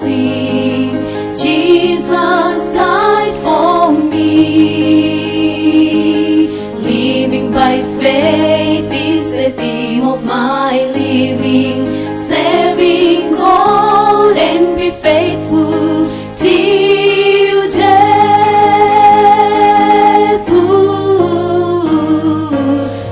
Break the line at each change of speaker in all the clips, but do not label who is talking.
sing, Jesus died for me. Living by faith is the theme of my living, serving God and be faithful till death.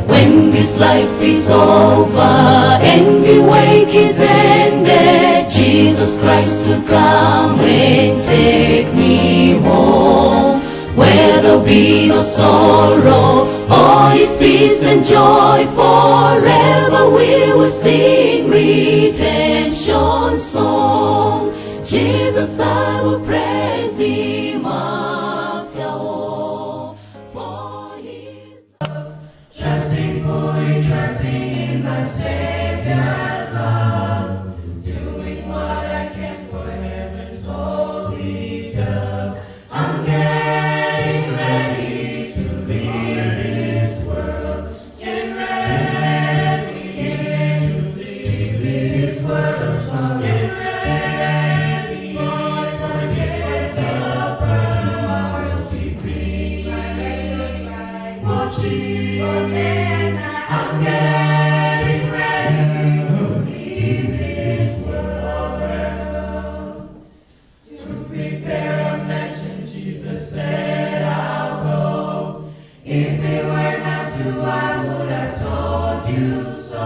When this life is over and the wake is ended, Jesus Christ to come and take me home, where there'll be no sorrow, all is peace and joy. Forever we will sing redemption song. Jesus, I will praise him after all, for his love.
Trusting, fully trusting in my Savior's love, doing what I can for heaven's holy dove. I'm getting ready to leave this world, getting ready to leave this world. So I'm getting ready for the gates of tomorrow. Keep me watching. I'm getting ready to leave this world, to prepare a mansion. Jesus said I'll go. If it were not true, I would have told you so.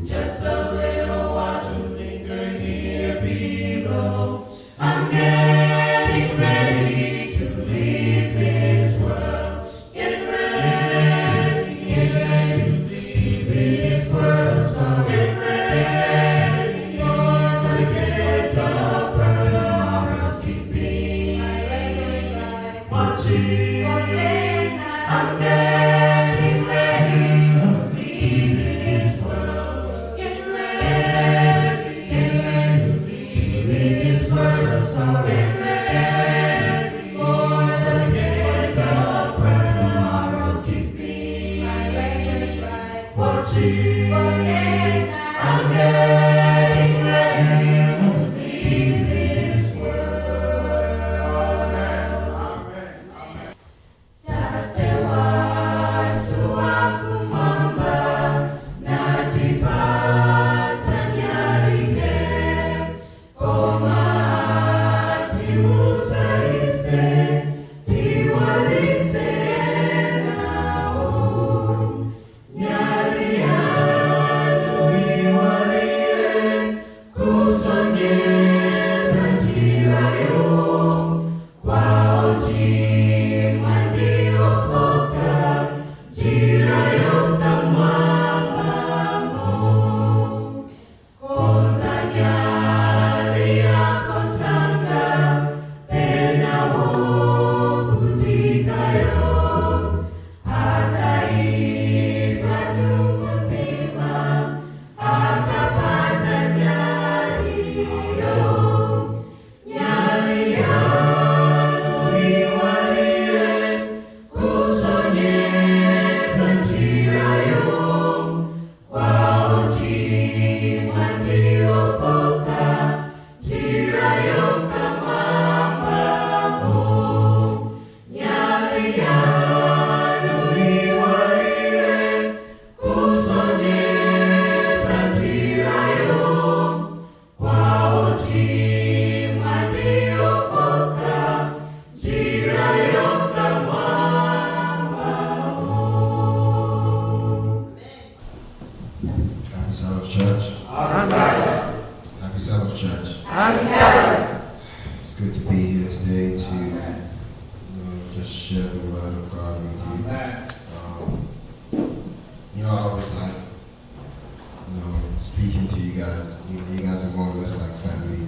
Just a little while to linger here below. I'm getting ready to leave this world, getting ready to leave this world. So get ready for the gates of tomorrow. Keep me watching. I'm getting ready to leave this world, getting ready to leave this world. So get ready for the gates of tomorrow. Keep me watching. I'm getting ready to leave this world. Tate watu wako mamba, natipata nyarike, koma tiuzaife, tiwalize nao. Nyari yangu iwalire, kusonyeza njira yo, kwao jima ndio poka, njira yo kamwambamo. Koza nyari yako sanga, pena wovutikayo, hata ibadu mutima, akapanda nyari yo. Nyari yangu iwalire, kusonyeza njira yo, kwao jima ndio poka, njira yo kamwambamo. Nyari yangu iwalire, kusonyeza njira yo, kwao jima ndio poka, njira yo kamwambamo.
Happy Sabbath, church. Happy Sabbath, church. It's good to be here today to just share the word of God with you. I always like speaking to you guys. You guys are more or less like family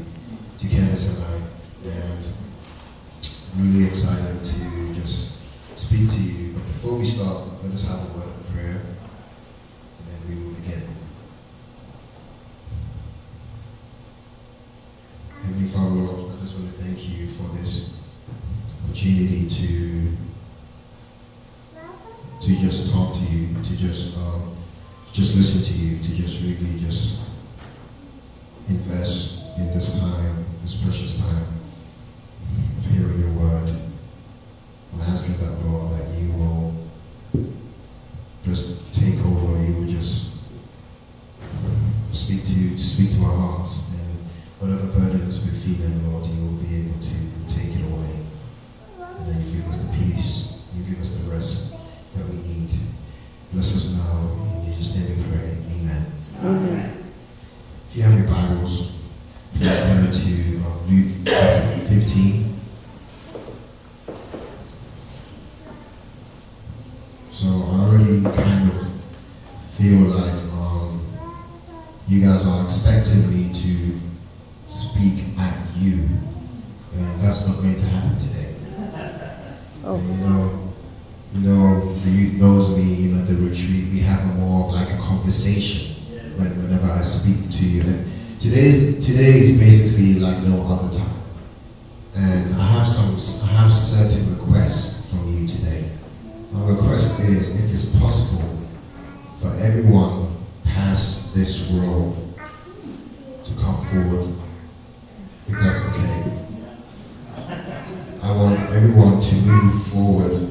to Kenneth and I, and I'm really excited to just speak to you. But before we start, let us have a word of prayer, and then we will begin. Heavenly Father, Lord, I just want to thank you for this opportunity to just talk to you, to just listen to you, to just really just invest in this time, this precious time of hearing your word. I'm asking that, Lord, that you will just take over, you will just speak to our hearts, and whatever burdens we're feeling, Lord, you will be able to take it away. And then you give us the peace, you give us the rest that we need. Bless us now, in Jesus' name we pray. Amen.
Amen.
If you have your Bibles, please turn to Luke chapter 15. So I already kind of feel like you guys are expecting me to speak at you, and that's not going to happen today.
Oh.
And you know, the youth knows me. The retreat, we have more of like a conversation whenever I speak to you. And today is basically like no other time. And I have certain requests from you today. My request is, if it's possible, for everyone past this row to come forward, if that's okay. I want everyone to move forward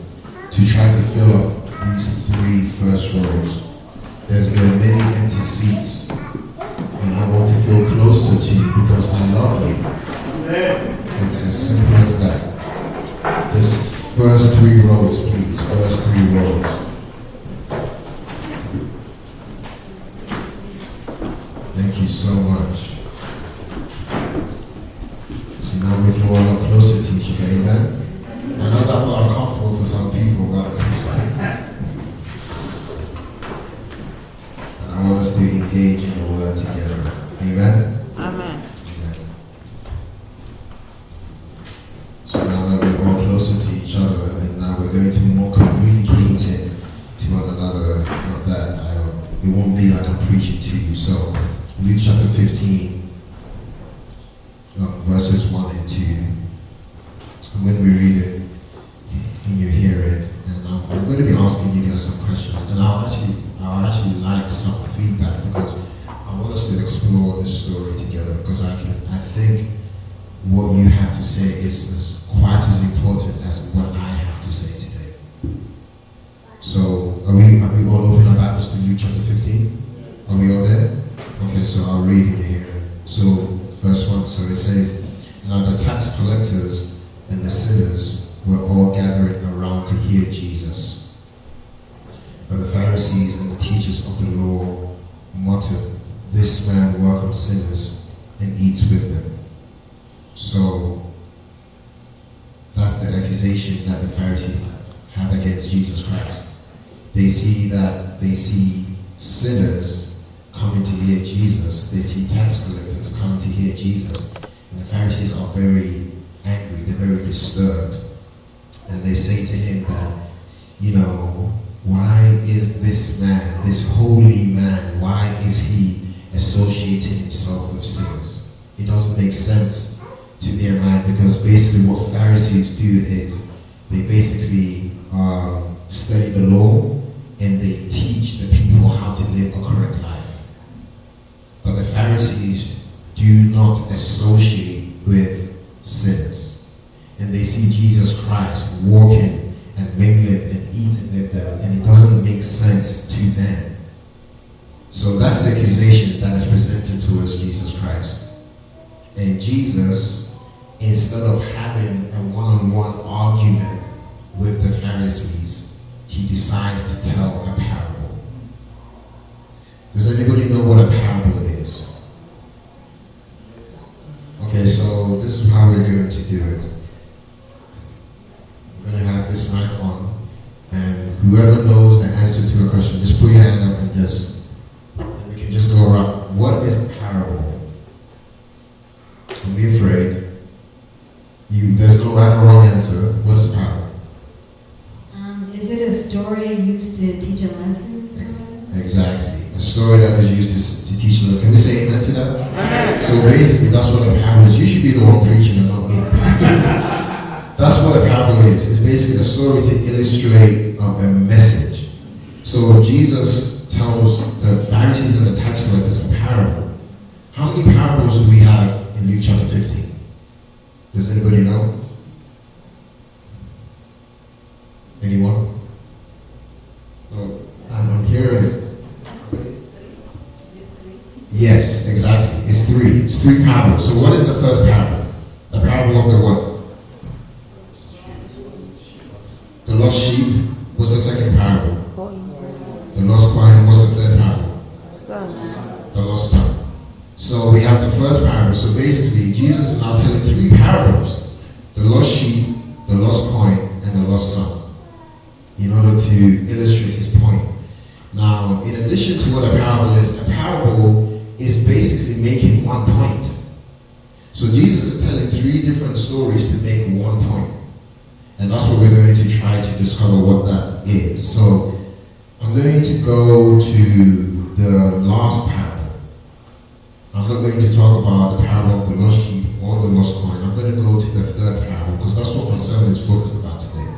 to try to fill up these 3 first rows. There are many empty seats, and I want to feel closer to you because I love you. It's as simple as that. Just first 3 rows, please. First 3 rows. Thank you so much. So now we feel a lot closer to each other, amen? I know that's not uncomfortable for some people, but I want us to engage in the word together. Amen?
Amen.
Amen. So now that we're more closer to each other, and now we're going to be more communicating to one another, not that it won't be like I'm preaching to you. So Luke chapter 15, verses 1 and 2. And when we read it in your hearing, and I'm going to be asking you guys some questions, and I'll actually like some feedback, because I want us to explore this story together, because I think what you have to say is quite as important as what I have to say today. So are we all open our Bibles to Luke chapter 15? Are we all there? Okay, so I'll read in your hearing. So verse 1, so it says, "Now the tax collectors and the sinners were all gathering around to hear Jesus. But the Pharisees and the teachers of the law muttered, 'This man welcomes sinners and eats with them.'" So that's the accusation that the Pharisees have against Jesus Christ. They see sinners coming to hear Jesus. They see tax collectors coming to hear Jesus. And the Pharisees are very angry. They're very disturbed. And they say to him that, why is this man, this holy man, why is he associating himself with sinners? It doesn't make sense to their mind, because basically what Pharisees do is they basically study the law and they teach the people how to live a correct life. But the Pharisees do not associate with sinners. And they see Jesus Christ walking and mingling and eating with them, and it doesn't make sense to them. So that's the accusation that is presented towards Jesus Christ. And Jesus, instead of having a one-on-one argument with the Pharisees, he decides to tell a parable. Does anybody know what a parable is? Okay, so this is how we're going to do it. We're going to have this mic on, and whoever knows the answer to a question, just put your hand up and we can just go around. What is a parable? Don't be afraid. There's no right or wrong answer. What is a parable?
Is it a story used to teach a lesson?
Exactly. A story that is used to teach them. Can we say amen to that?
Amen.
So basically, that's what a parable is. You should be the one preaching and not me. That's what a parable is. It's basically a story to illustrate a message. So Jesus tells the Pharisees and the tax collectors a parable. How many parables do we have in in Luke chapter 15? Does anybody know? Anyone? Oh, I'm hearing it. Yes, exactly. It's three. It's three parables. So what is the first parable? The parable of the what? The lost sheep. What's the second parable? The lost coin. What's the third parable? The lost son. So we have the first parable. So basically, Jesus is now telling three parables: the lost sheep, the lost coin, and the lost son, in order to illustrate his point. Now, in addition to what a parable is basically making one point. So Jesus is telling three different stories to make one point. And that's what we're going to try to discover what that is. So I'm going to go to the last parable. I'm not going to talk about the parable of the lost sheep or the lost coin. I'm going to go to the third parable because that's what my sermon is focused about today.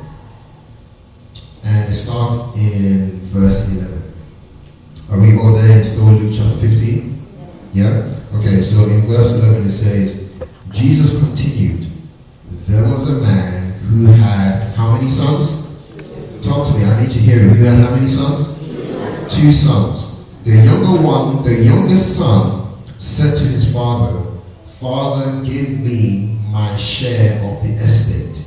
And it starts in verse 11. Are we all there? It's still Luke chapter 15? Yeah? Okay, so in verse 11 it says, Jesus continued, there was a man who had how many sons? Talk to me, I need to hear you. Who had how many sons? 2 sons. The youngest son said to his father, Father, give me my share of the estate.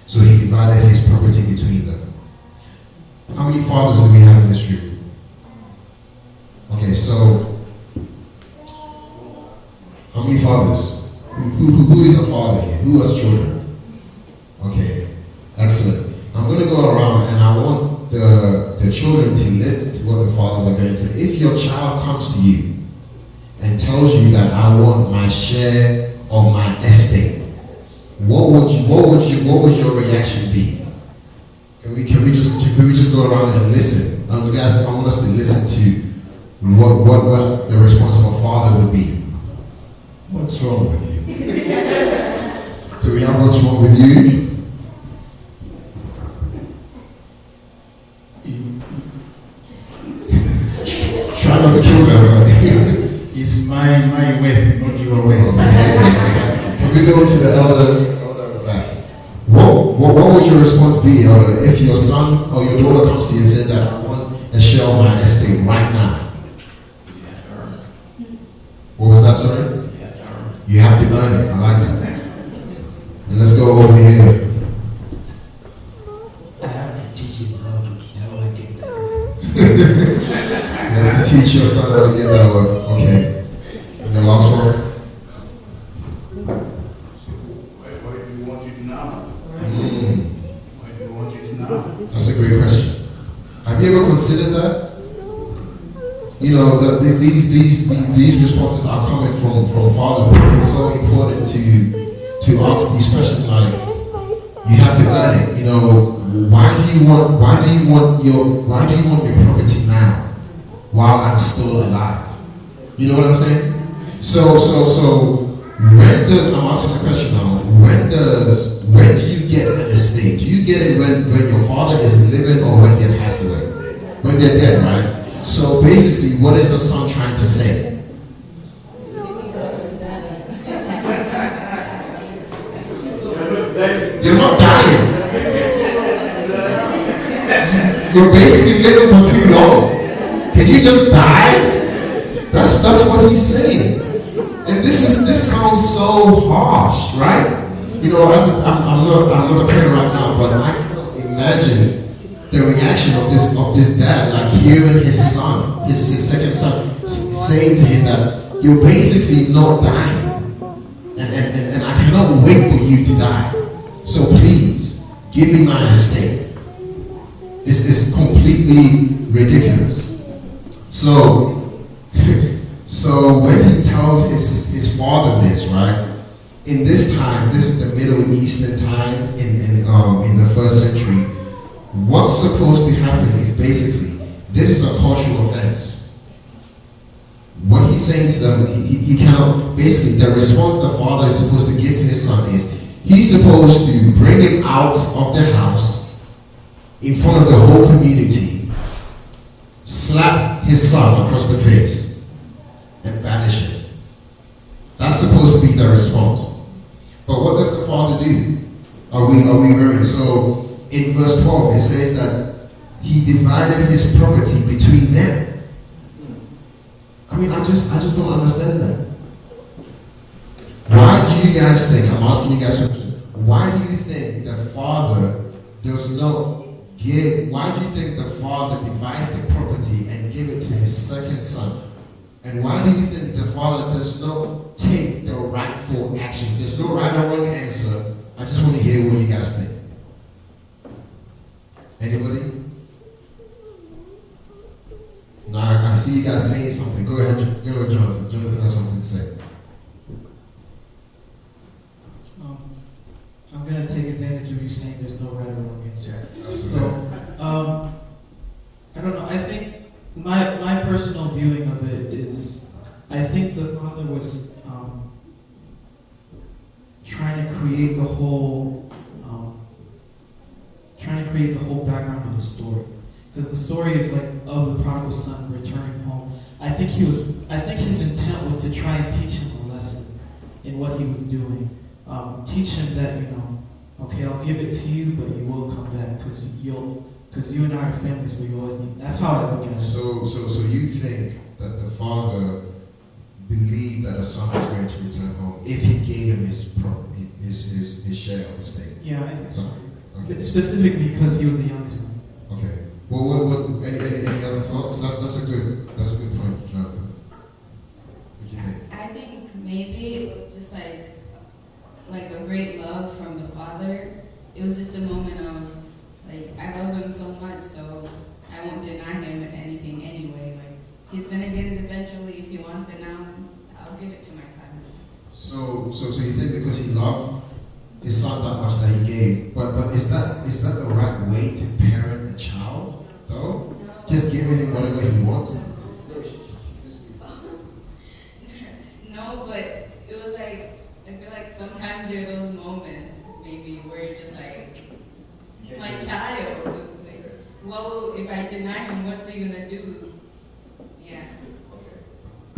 So he divided his property between them. How many fathers do we have in this room? Okay, so how many fathers? Who is a father here? Who has children? Okay, excellent. I'm going to go around and I want the children to listen to what the fathers are going to say. If your child comes to you and tells you that I want my share of my estate, what would your reaction be? Can we just go around and listen? Guys, I want us to listen to what the response of a father would be. What's wrong with you? So we have what's wrong with you? Try not to kill them, right?
It's my way, not your way.
Can we go to the elder back? What would your response be if your son or your daughter comes to you and says that I want a share of my estate right now? What was that, sorry? You have to earn it. I like that. And let's go over here.
I have to teach him how to get that way.
You have to teach your son how to get that way. Okay. And the last one.
Why do you want it now? Why do you want it now?
That's a great question. Have you ever considered that? You know, these responses are coming from fathers. It's so important to ask these questions like, you have to earn it. You know, why do you want your property now while I'm still alive? You know what I'm saying? So when does, I'm asking the question now, when do you get an estate? Do you get it when your father is living or when they're passed away? When they're dead, right? So basically, what is the son trying to say? You're not dying. You're basically living for too long. Can you just die? That's what he's saying. And this sounds so harsh, right? You know, I'm not a parent right now, but I can imagine the reaction of this dad, like hearing his son, his second son, saying to him that you're basically not dying, and I cannot wait for you to die. So please give me my estate. This is completely ridiculous. So when he tells his father this, right? In this time, this is the Middle Eastern time in the first century. What's supposed to happen is basically, this is a cultural offense. What he's saying to them, he cannot, basically the response the father is supposed to give to his son is, he's supposed to bring him out of the house in front of the whole community, slap his son across the face, and banish him. That's supposed their response. But what does the father do? Are we ready? So in verse 12 it says that he divided his property between them. I mean, I just don't understand that. Why do you guys think, I'm asking you guys a question, why do you think the father does not give, why do you think the father divides the property and give it to his second son? And why do you think the father does not take the rightful actions? There's no right or wrong answer. I just want to hear what you guys think. Anybody? No, I see you guys saying something. Go ahead, Jonathan. Jonathan has something to say.
I'm going to take advantage of you saying there's no right or wrong answer.
So,
I don't know. I think my personal viewing of it is, I think the father was trying to create the whole background of the story, because the story is like of the prodigal son returning home. I think his intent was to try and teach him a lesson in what he was doing. Teach him that, okay, I'll give it to you, but you will come back because you and I are family, so you always need. That's how I look at it.
So you think that the father believed that the son was going to return home if he gave him his share of the estate?
Yeah, I think so.
Okay.
Specifically because he was the youngest son.
Okay. Well, any other thoughts? That's a good point, Jonathan. What do you think?
I think maybe it was just like a great love from the father. It was just a moment of like, I love him so much, so I won't deny him anything anyway. Like, he's gonna get it eventually. If he wants it now, I'll give it to my son.
So you think because he loved his son that much that he gave, but is that the right way to parent a child though?
No.
Just giving him whatever he wants?
No, but it was like, I feel like sometimes there are those moments maybe where you're just like, my child, like, well, if I deny him, what's he gonna do? Yeah.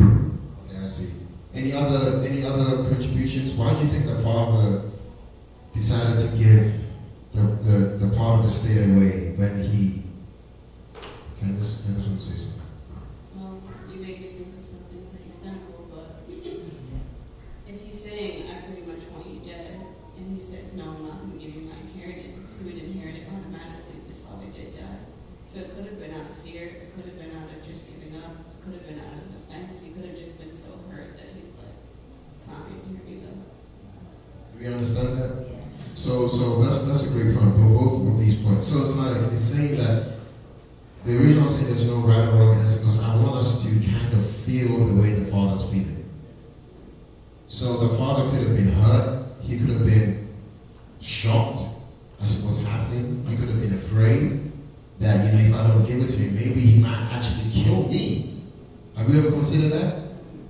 Okay, I see. Any other contributions? Why do you think the father decided to give the part of the estate away when he? Candace want to say something.
Well, you make me think of something pretty cynical, but if he's saying, I pretty much want you dead, and he says, no, I'm not going to give you my inheritance, he would inherit it automatically if his father did die. So it could have been out of fear, it could have been out of just giving up, it could have been out of offense, he could have just been so hurt that he's like, fine, here you go.
Do we understand that? So that's a great point, both of these points. So it's like, it's saying that the reason I'm saying there's no right or wrong is because I want us to kind of feel the way the father's feeling. So the father could have been hurt, he could have been shocked as to what's happening, he could have been afraid that, if I don't give it to him, maybe he might actually kill me. Have you ever considered that?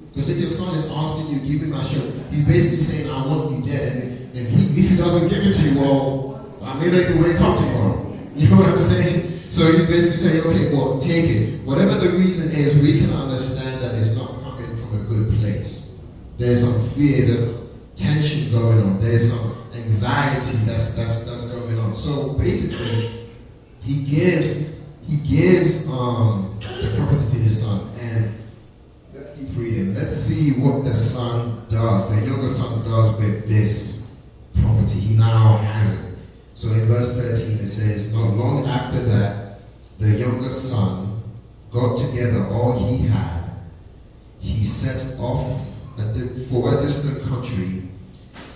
Because if your son is asking you, give me my shirt, he's basically saying, I want you dead. And if he doesn't give it to you, well, maybe I can wake up tomorrow. You know what I'm saying? So he's basically saying, okay, well, take it. Whatever the reason is, we can understand that it's not coming from a good place. There's some fear, there's tension going on, there's some anxiety that's going on. So basically, he gives the property to his son. And let's keep reading. Let's see what the son does, the younger son does with this property. He now has it. So in verse 13 it says, not long after that, the younger son got together all he had. He set off for a distant country,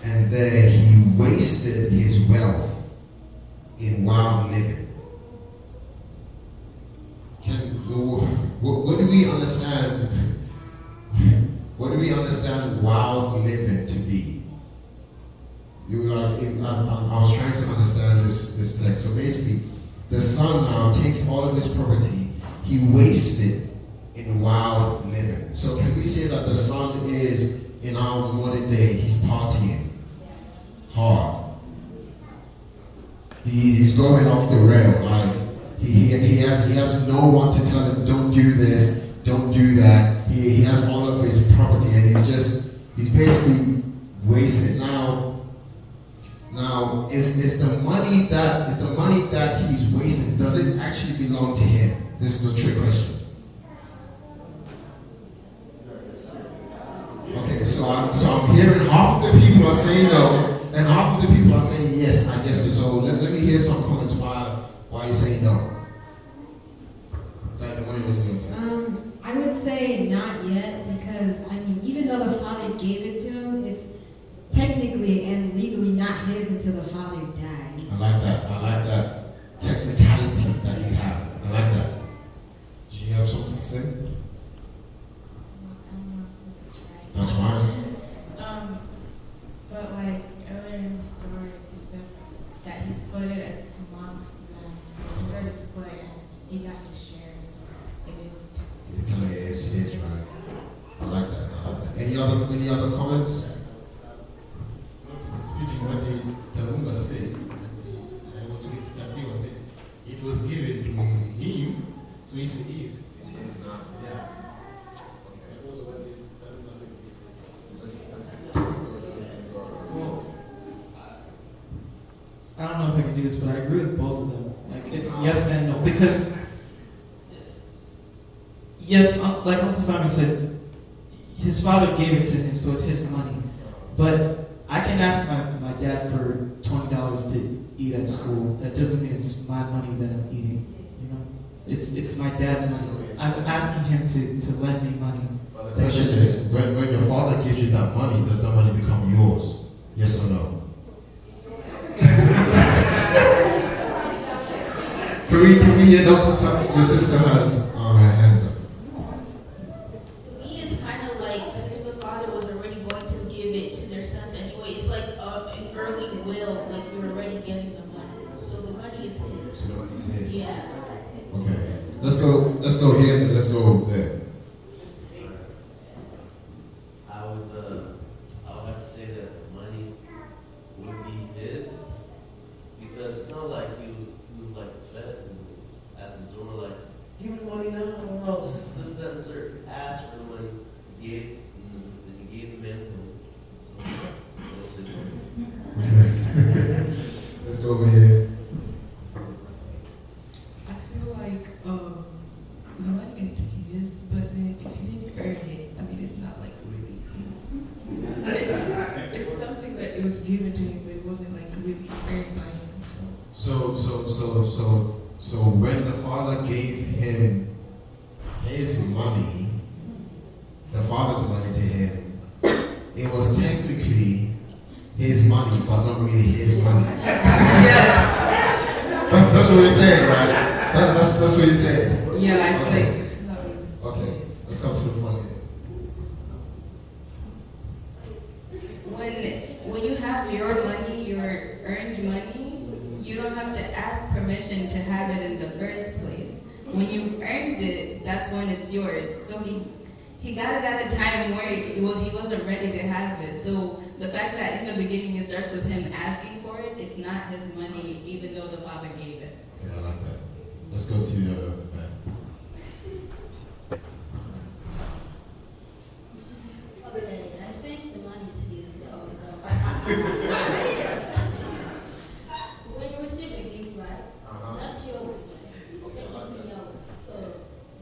and there he wasted his wealth in wild living. What do we understand? What do we understand wild living to be? I was trying to understand this text. So basically, the son now takes all of his property, he wastes it in wild living. So can we say that the son is, in our modern day, he's partying hard? He's going off the rail. Like he has no one to tell him, don't do this, don't do that. He has all of his property, and he's basically wasted. Now, is the money that he's wasting, does it actually belong to him? This is a trick question. Okay, so I'm hearing half of the people are saying no, and half of the people are saying yes, I guess so. So let me hear some comments why you say no. That the money doesn't belong to him.
I would say not yet, because I mean, even though the father gave it to him, it's technically and legally not his until the father dies.
I like that technicality that you have. I like that. Do you have something to say?
I don't know if this is right.
That's fine.
But like earlier in the story, he said that he split it amongst them. So he started split and he got his share. So it is.
It kind of is right. I like that. Any other comments?
Speaking what Tarumba said, I was with Tapiwa, it was given to him, so it's his.
It's not.
Yeah. That was what Tarumba said.
Well, I don't know if I can do this, but I agree with both of them. Like, it's yes and no. Because, yes, like Uncle Simon said, his father gave it to him, so it's his money. But I can ask my dad for $20 to eat at school. That doesn't mean it's my money that I'm eating. You know, it's my dad's money. I'm asking him to lend me money.
But the question is, when your father gives you that money, does that money become yours? Yes or no? Can we hear your sister has her hands up?
To me, it's kind of like, since the father was already going to give it to their sons anyway, it's like an early will, like you're already getting the money. So the money is his.
So the money is his.
Yeah.
Okay. Let's go here and let's go there.
I would have to say that the money would be his, because it's not like he was like fed at the door like, give me the money now, or else this, that, and the third. Asked for the money, gave, and then he gave the man the money. So it's his money.
Okay. Let's go over here.
I feel like the money is his, but then if he didn't earn it, I mean, it's not like really his. It's something that it was given to him, but it wasn't like really earned by him.
So when the father gave him his money, the father's money to him, it was technically his money, but not really his money.
Yeah.
That's what you're saying, right? That's what you're saying.
Yeah, it's
okay.
like, it's not really.
Okay, let's come to the front here.
When you have your money, your earned money, you don't have to ask permission to have it in the first place. When you earned it, that's when it's yours. So he got it at a time where he wasn't ready to have it. So the fact that in the beginning it starts with him asking for it, it's not his money, even though the father gave it.
Yeah, I like that. Let's go to back.
Okay, I think the money is his. When you receive a gift, right? That's yours. Technically yours. So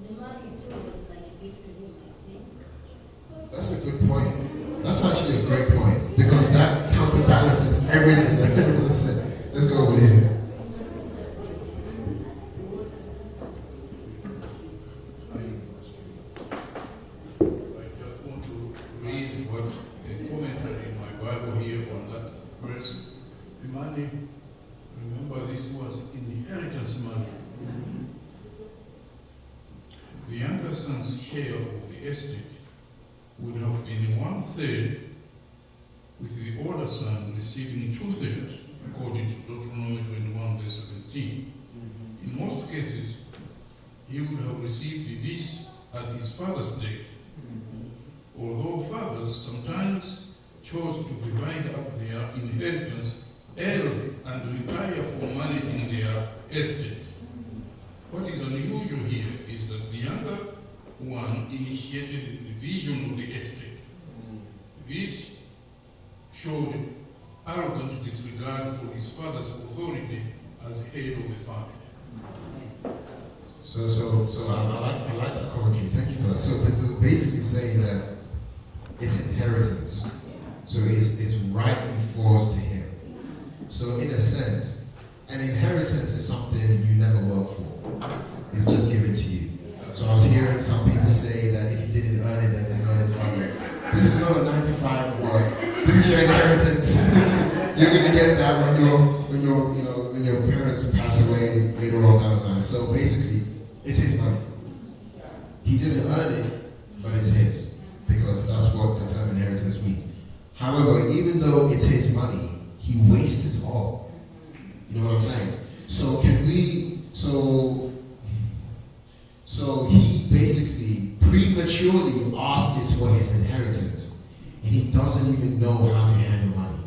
the money too is like a gift to you, I think.
That's a good point. That's actually a great point, because that counterbalances everything that everyone said. Let's go over here.
I just want to read what a commentary in my Bible here on that verse. The money, remember this was inheritance money. The younger son's share of the estate would have been 1/3, with the older son receiving 2/3, according to Deuteronomy 21, verse 17. In most cases, he would have received this at his father's death. Although fathers sometimes chose to divide up their inheritance early and retire from managing their estates. What is unusual here is that the younger one initiated the division of the estate. This showed arrogant disregard for his father's authority as head of the family.
So I like that commentary. Thank you for that. So but basically saying that it's inheritance. So it's rightly forced to him. So in a sense, an inheritance is something you never work for. It's just given to you. So I was hearing some people say that if you didn't earn it, then it's not his money. This is not a 9-to-5 work. This is your inheritance. You're gonna get that when your parents pass away later on down the line. So basically, it's his money. He didn't earn it, but it's his, because that's what the term inheritance means. However, even though it's his money, he wastes it all. You know what I'm saying? So so he basically prematurely asks for his inheritance, and he doesn't even know how to handle money.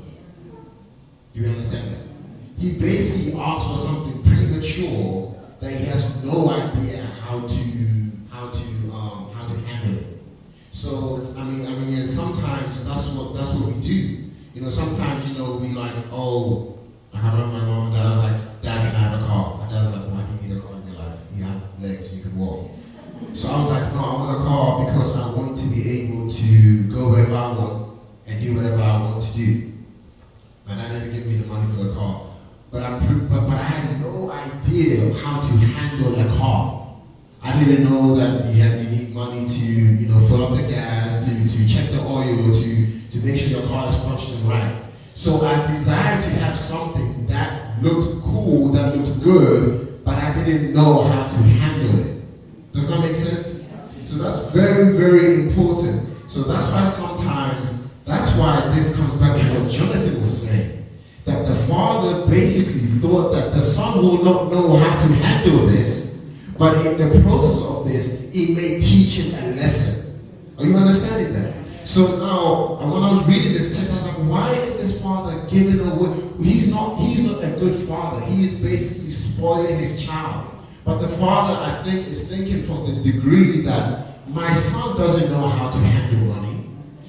Do you understand that? He basically asks for something premature that he has no idea how to handle it. So I mean, and sometimes that's what we do. You know, sometimes we like, oh, I remember my mom and dad. I was like, Dad, can I have a car? My dad's like, why do you need a car in your life? You have legs, you can walk. So I was like, no, I want a car because I want to be able to go wherever I want and do whatever I want to do. My dad didn't give me the money for the car, but I had no idea how to handle a car. I didn't know that you need money to fill up the gas, to check the oil, to make sure your car is functioning right. So I desired to have something that looked cool, that looked good, but I didn't know how to handle it. Does that make sense? So that's very, very important. So that's why this comes back to what Jonathan was saying. That the father basically thought that the son will not know how to handle this, but in the process of this, it may teach him a lesson. Are you understanding that? So now, when I was reading this text, I was like, why is this father giving away? He's not a good father. He is basically spoiling his child. But the father, I think, is thinking from the degree that my son doesn't know how to handle money.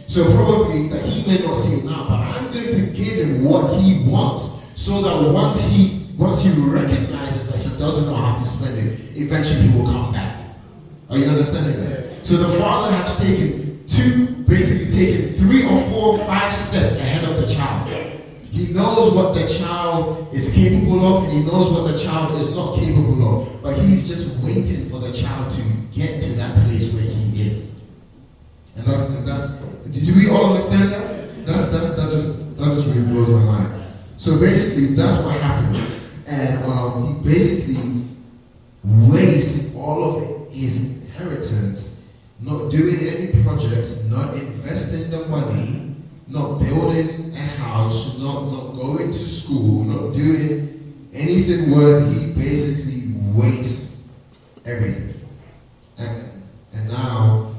So probably that he may not see it now, but I'm going to give him what he wants, so that once he recognizes that he doesn't know how to spend it, eventually he will come back. Are you understanding that? So the father has taken 3 or 4 or 5 steps ahead of the child. He knows what the child is capable of, and he knows what the child is not capable of, but he's just waiting for the child to get to that place where he is. And that's do we all understand that? That just really blows my mind. So basically, that's what happened. And he basically wastes all of his inheritance, not doing any projects, not investing the money, not building a house, not going to school, not doing anything where he basically wastes everything. And now,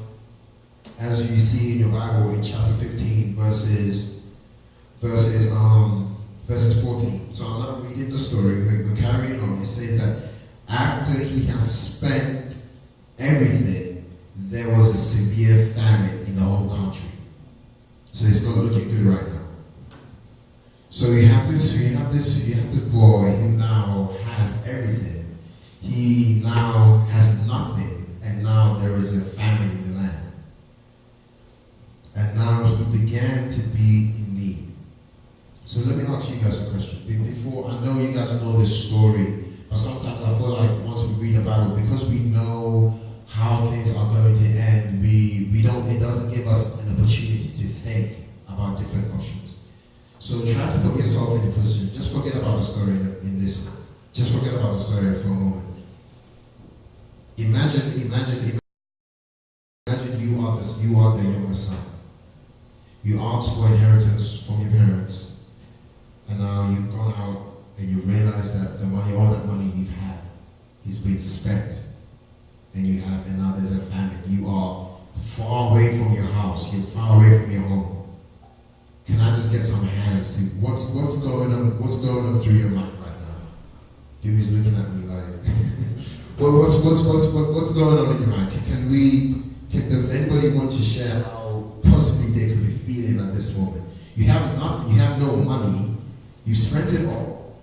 as you see in your Bible in chapter 15, verses 14. So I'm not reading the story, we're carrying on. It says that after he has spent everything, there was a severe famine in the whole country. So it's not looking good right now. So you have this boy who now has everything. He now has nothing, and now there is a famine in the land. And now he began to be in need. So let me ask you guys a question. Before, I know you guys know this story, but sometimes I feel like once we read the Bible, because we know how things are going to end, it doesn't give us an opportunity to think about different options. So try to put yourself in a position. Just forget about the story in this. Just forget about the story for a moment. Imagine you are the younger son. You asked for inheritance from your parents, and now you've gone out and you realize that all that money you've had is being spent, and now there's a famine. You are far away from your house. You're far away from your home. Can I just get some hands to what's going on? What's going on through your mind right now? Jimmy's looking at me like, what's going on in your mind? Does anybody want to share how possibly they could be feeling at this moment? You have nothing, you have no money, you spent it all,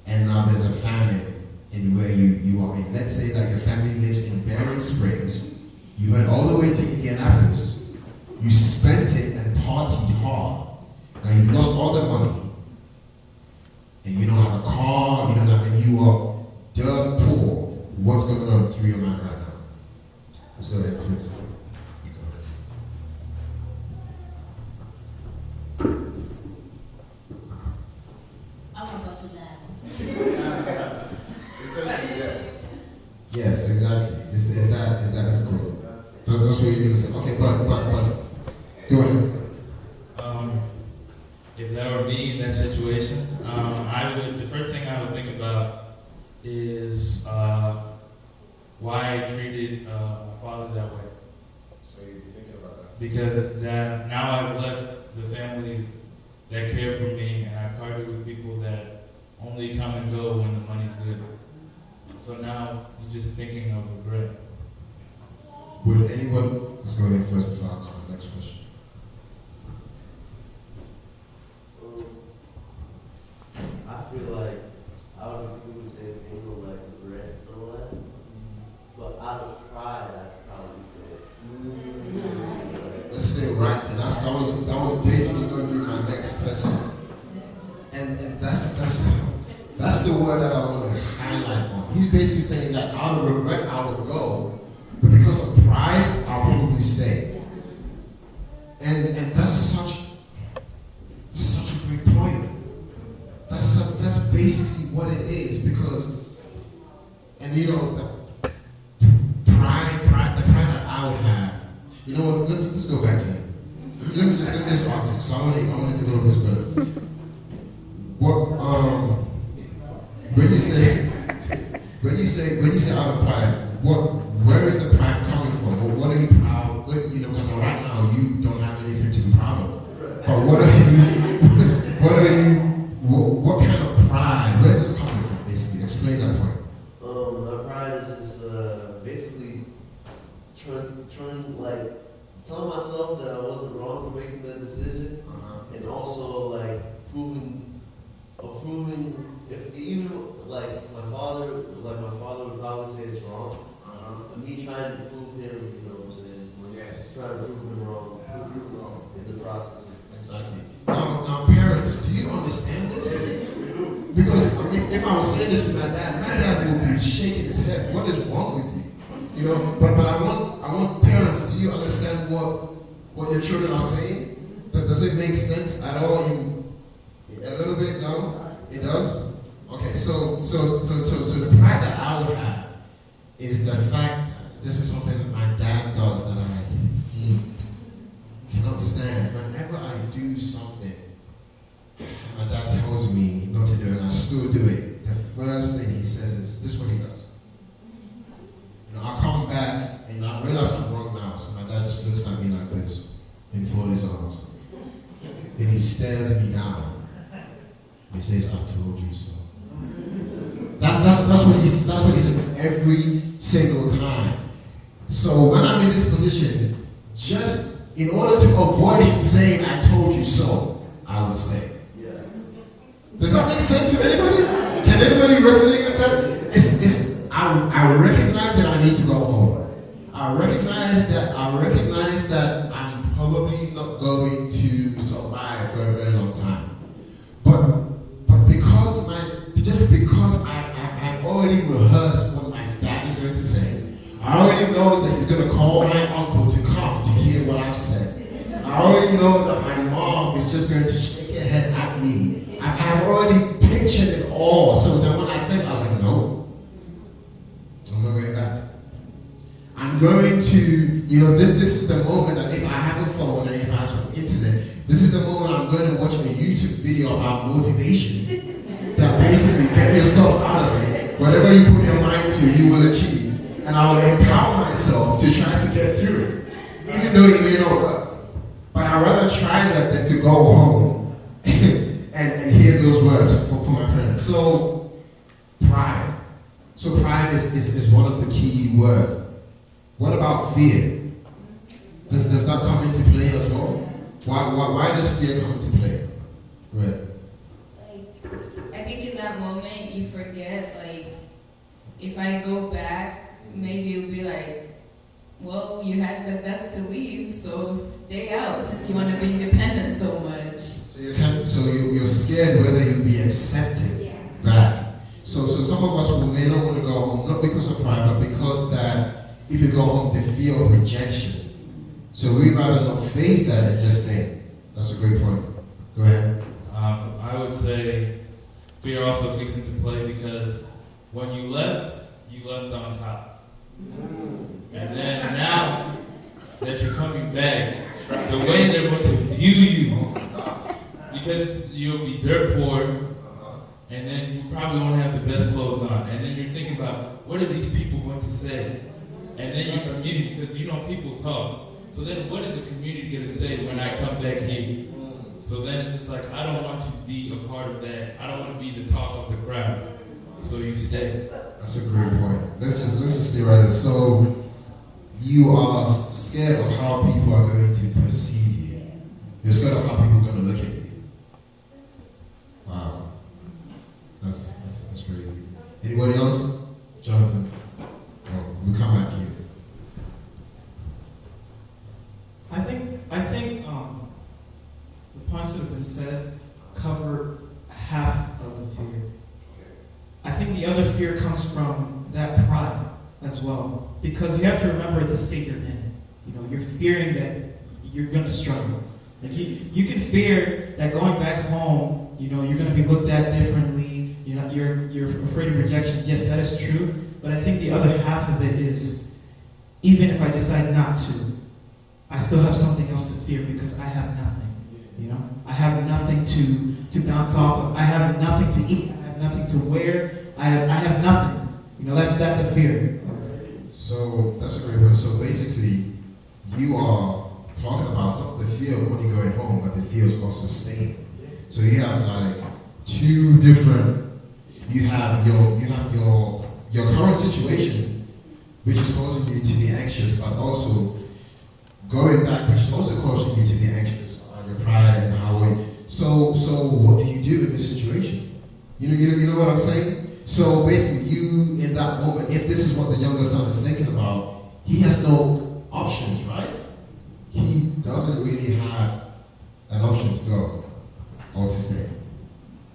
and now there's a famine in where you are in. Let's say that your family lives in Berry Springs. You went all the way to Indianapolis. You spent it and partied hard. Now you've lost all the money. And you don't have a car, you don't have, and you are dirt poor. What's going on through your mind right now? Let's go ahead.
I want to go through that.
Essentially, yes.
Yes, exactly. Is that cool? That's what you're going to say. Okay, but go ahead.
If that were me in that situation, the first thing I would think about is why I treated my father that way.
So you'd be thinking about that.
Because now I've left the family that cared for me, and I parted with people that only come and go when the money's good. So now you're just thinking of regret.
Would anyone, let's go ahead first before I answer my next question.
I feel like I would do the same thing with like regret and all that. But out of pride, I'd probably stay.
Let's stay right there. That was basically going to be my next question. And that's the word that I want to highlight on. He's basically saying that out of regret I would go, but because of pride, I'll probably stay. And that's such a great point. That's basically what it is, because, and you know, the pride that I would have. You know what? Let's go back to him. Let me just answer this. So I want to develop this better. What when you say out of pride, where is the pride coming from? Or what are you proud? Because right now you don't have anything to be proud of. But what kind of pride? Where's this coming from? Basically, explain that point.
My pride is just basically trying like telling myself that I wasn't wrong for making that decision, and also like approving. If even like my father would probably say it's wrong. Me trying to prove him, you know what I'm saying?
Yes.
Trying to prove him wrong. In the process.
Exactly. Now, parents, do you understand this? Because if I was saying this to my dad would be shaking his head. What is wrong with you? You know. But I want parents. Do you understand what your children are saying? Does it make sense at all? A little bit, no? It does? Okay, so the pride that I would have is the fact that this is something that my dad does that I hate, cannot stand. Whenever I do something, and my dad tells me not to do it, and I still do it, the first thing he says is, this is what he does. I come back, and I realize I'm wrong now, so my dad just looks at me like this, and folds his arms. And he stares me down. He says, I told you so. That's what he says every single time. So when I'm in this position, just in order to avoid him saying, I told you so, I would stay. Yeah. Does that make sense to anybody? Can anybody resonate with that? I recognize that I need to go home. I recognize that I'm probably not going to survive for a very long time. But because I've already rehearsed what my dad is going to say, I already know that he's going to call my uncle to come to hear what I've said. I already know that my mom is just going to shake her head at me. I've already pictured it all, so that when I think, I was like, no, I'm not going back. I'm going to, this is the moment that if I have a phone and if I have some internet, this is the moment I'm going to watch a YouTube video about motivation that basically get yourself out of it. Whatever you put your mind to, you will achieve. And I will empower myself to try to get through it, even though it may not work. But I'd rather try that than to go home and hear those words from my parents. So, pride. So pride is one of the key words. What about fear? Does that come into play as well? Why does fear come into play?
I go back, maybe it'll be like, well, you had the guts to leave, so stay out since you want to be independent so much.
So you're scared whether you'll be accepted back. So some of us may not want to go home, not because of pride, but because that if you go home, the fear of rejection. So we'd rather not face that and just stay. That's a great point. Go ahead.
I would say fear also kicks into play because when you left on top. And then now that you're coming back, the way they're going to view you, because you'll be dirt poor, and then you probably won't have the best clothes on, and then you're thinking about, what are these people going to say? And then your community, because you know people talk, so then what is the community going to say when I come back here? So then it's just like, I don't want to be a part of that. I don't want to be the talk of the crowd. So you stay.
That's a great point. Let's just stay right there. So you are scared of how people are going to perceive you. You're scared of how people are going to look at you. Wow. That's crazy. Anybody else? Jonathan? Oh, we'll come back here.
I think the points that have been said cover half of the fear. I think the other fear comes from that pride as well, because you have to remember the state you're in. You know, you're fearing that you're going to struggle. Like you can fear that going back home, you know, you're going to be looked at differently. You know, you're afraid of rejection. Yes, that is true. But I think the other half of it is, even if I decide not to, I still have something else to fear because I have nothing. You know, I have nothing to bounce off of. I have nothing to eat. I have nothing to wear. I have nothing. You know, that's a fear.
So that's a great point. So basically, you are talking about not the fear of only going home, but the fear of staying. So you have like two different. You have your current situation, which is causing you to be anxious, but also going back, which is also causing you to be anxious. Your pride and how it. So what do you do in this situation? You know what I'm saying? So basically, you in that moment, if this is what the younger son is thinking about, he has no options, right? He doesn't really have an option to go or to stay.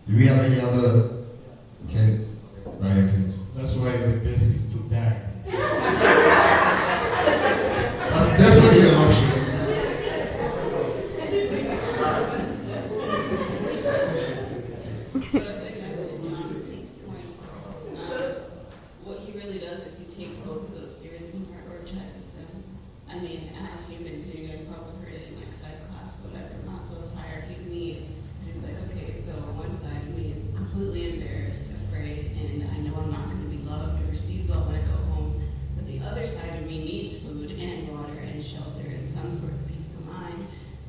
Do we have any other? Okay, right here, please.
That's why the best is to die.
That's definitely an option.
But I say back to Pete's point, what he really does is he takes both of those fears and prioritizes them. I mean, as you've been doing, I've probably heard it in like psych class, whatever, Maslow's hierarchy of needs. It's like, okay, so one side of me is completely embarrassed, afraid, and I know I'm not going to be loved or received well when I go home. But the other side of me needs food and water and shelter and some sort of peace of mind.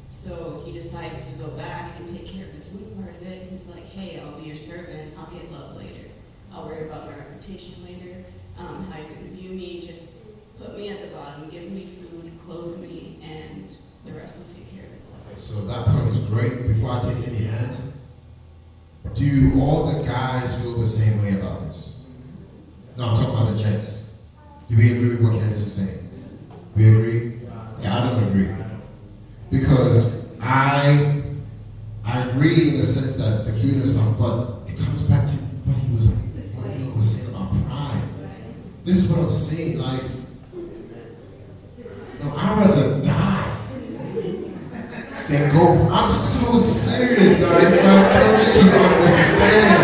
So he decides to go back and take care of the food part of it. He's like, hey, I'll be your servant. I'll get love later. I'll worry about my reputation later. How you're going to view me. Just put me at the bottom. Give me food, clothe me, and the rest will take care of itself.
Okay, so that point is great. Before I take any hands, do all the guys feel the same way about this? No, I'm talking about the gents. Do we agree with what Candace is saying? We agree? Yeah, I don't agree. Because I agree in the sense that the food and stuff, but it comes back to what he was saying, what he was saying about pride. This is what I'm saying, like, no, I'd rather die than go. I'm so serious, guys. Like, I don't think you understand.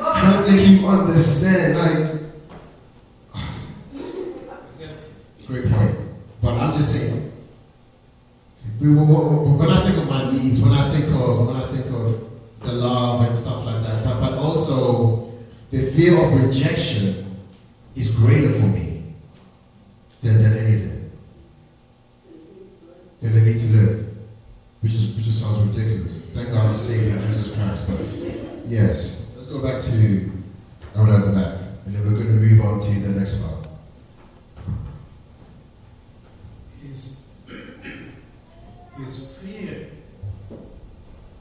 I don't think you understand. Like, great point. But I'm just saying. When I think of my needs, when I think of the love and stuff like that, but also the fear of rejection is greater for me than anything. Than the need to live, which sounds ridiculous. Thank God I'm saved in Jesus Christ. But yes, let's go back to Khaula at the back, and then we're going to move on to the next part.
Is fear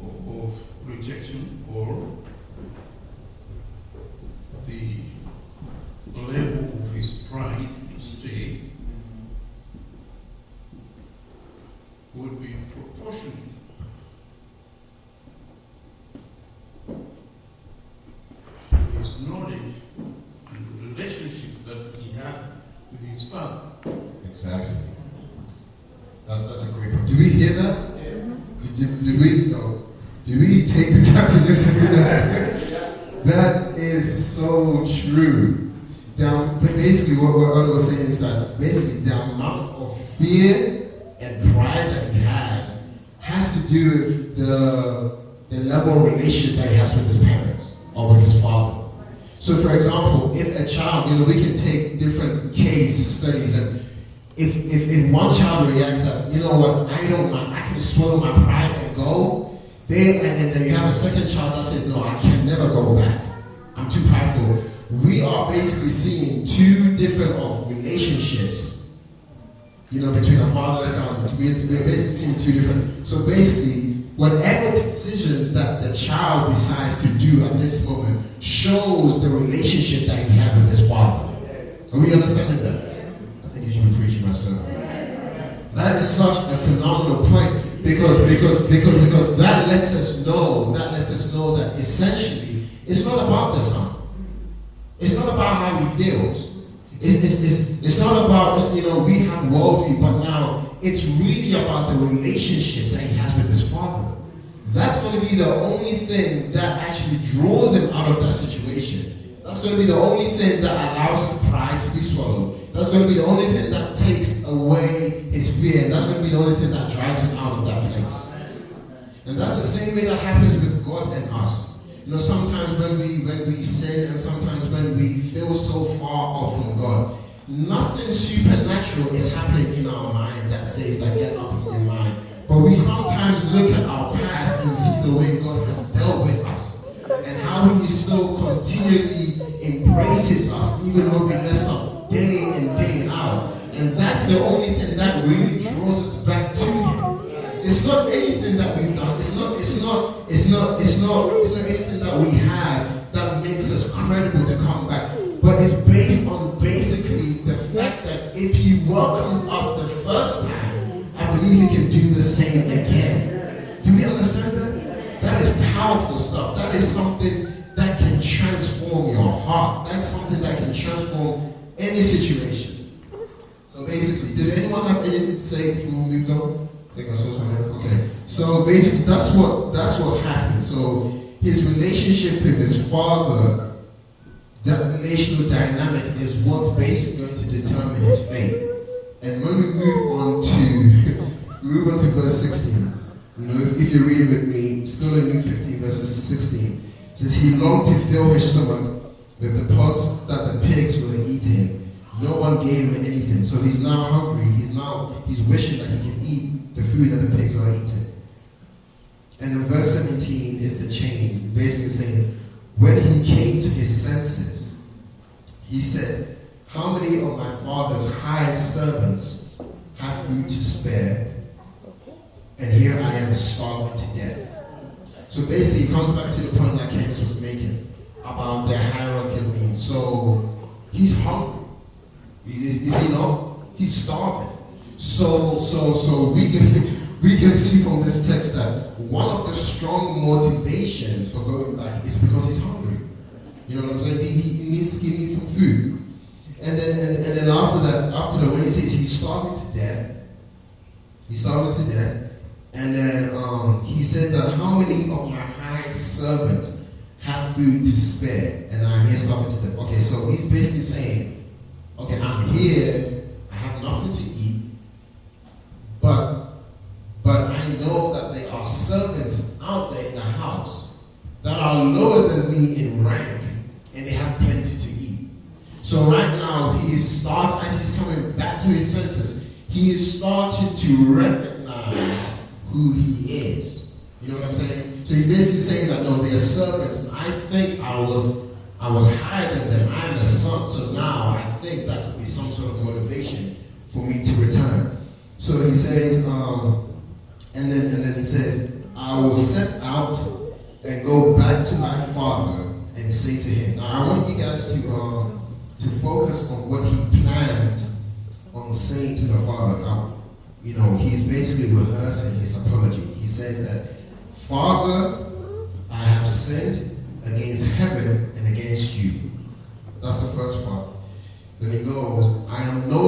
of rejection or the his father.
Exactly. That's a great point. Did we hear that? Did we take the time to listen to that? That is so true. Basically, what Otto was saying is that basically the amount of fear and pride that he has to do with the level of relationship that he has with his parents or with his father. So, for example, if a child, we can take different case studies, and if one child reacts that, you know what, I can swallow my pride and go, and then you have a second child that says, no, I can never go back. I'm too prideful. We are basically seeing two different relationships, between a father and son. We're basically seeing two different. So basically, whatever decision that the child decides to do at this moment shows the relationship that he had with his father. Are we understanding that? I think you should be preaching myself. That is such a phenomenal point because that lets us know that essentially it's not about the son. It's not about how he feels. It's not about, we have worldview, but now it's really about the relationship that he has with his father. That's going to be the only thing that actually draws him out of that situation. That's going to be the only thing that allows his pride to be swallowed. That's going to be the only thing that takes away his fear. And that's going to be the only thing that drives him out of that place. And that's the same way that happens with God and us. Sometimes when we sin and sometimes when we feel so far off from God, nothing supernatural is happening in our mind that says that get up in your mind. But we sometimes look at our past and see the way God has dealt with us and how he still continually embraces us even when we mess up day in, day out. And that's the only thing that really draws us back to him. It's not anything that we've done. It's not anything that we have that makes us credible to come back. But it's based on basically the fact that if he welcomes us the first time, I believe he can do the same again. Do we understand that? That is powerful stuff. That is something that can transform your heart. That's something that can transform any situation. So basically, did anyone have anything to say before we moved on? I think I saw some hands. Okay. So basically, that's what's happening. So his relationship with his father, that relational dynamic is what's basically going to determine his fate. And when we move on to verse 16, if you're reading with me, still in Luke 15, verses 16, it says, he longed to fill his stomach with the pods that the pigs were eating. No one gave him anything. So he's now hungry. He's wishing that he can eat the food that the pigs are eating. And then verse 17 is the change, basically saying, when he came to his senses, he said, how many of my father's hired servants have food to spare, and here I am starving to death? So basically, it comes back to the point that Candace was making about the hierarchy of needs. So he's hungry. Is he not? He's starving. So we can see from this text that one of the strong motivations for going back is because he's hungry. You know what I'm saying? He needs some food. And then after that, when he says he's starving to death, and then he says that how many of my hired servants have food to spare, and I'm here starving to death. Okay, so he's basically saying, okay, I'm here, I have nothing to eat, but I know that there are servants out there in the house that are lower than me in rank, and they have plenty to eat. So right now, as he's coming back to his senses, he is starting to recognize who he is. You know what I'm saying? So he's basically saying that, no, they're servants. I think I was higher than them. I'm the son. So now I think that could be some sort of motivation for me to return. So he says, and then he says, I will set out and go back to my father and say to him. Now I want you guys to focus on what he plans on saying to the father. Now, he's basically rehearsing his apology. He says that, Father, I have sinned against heaven and against you. That's the first part. Then he goes, I am no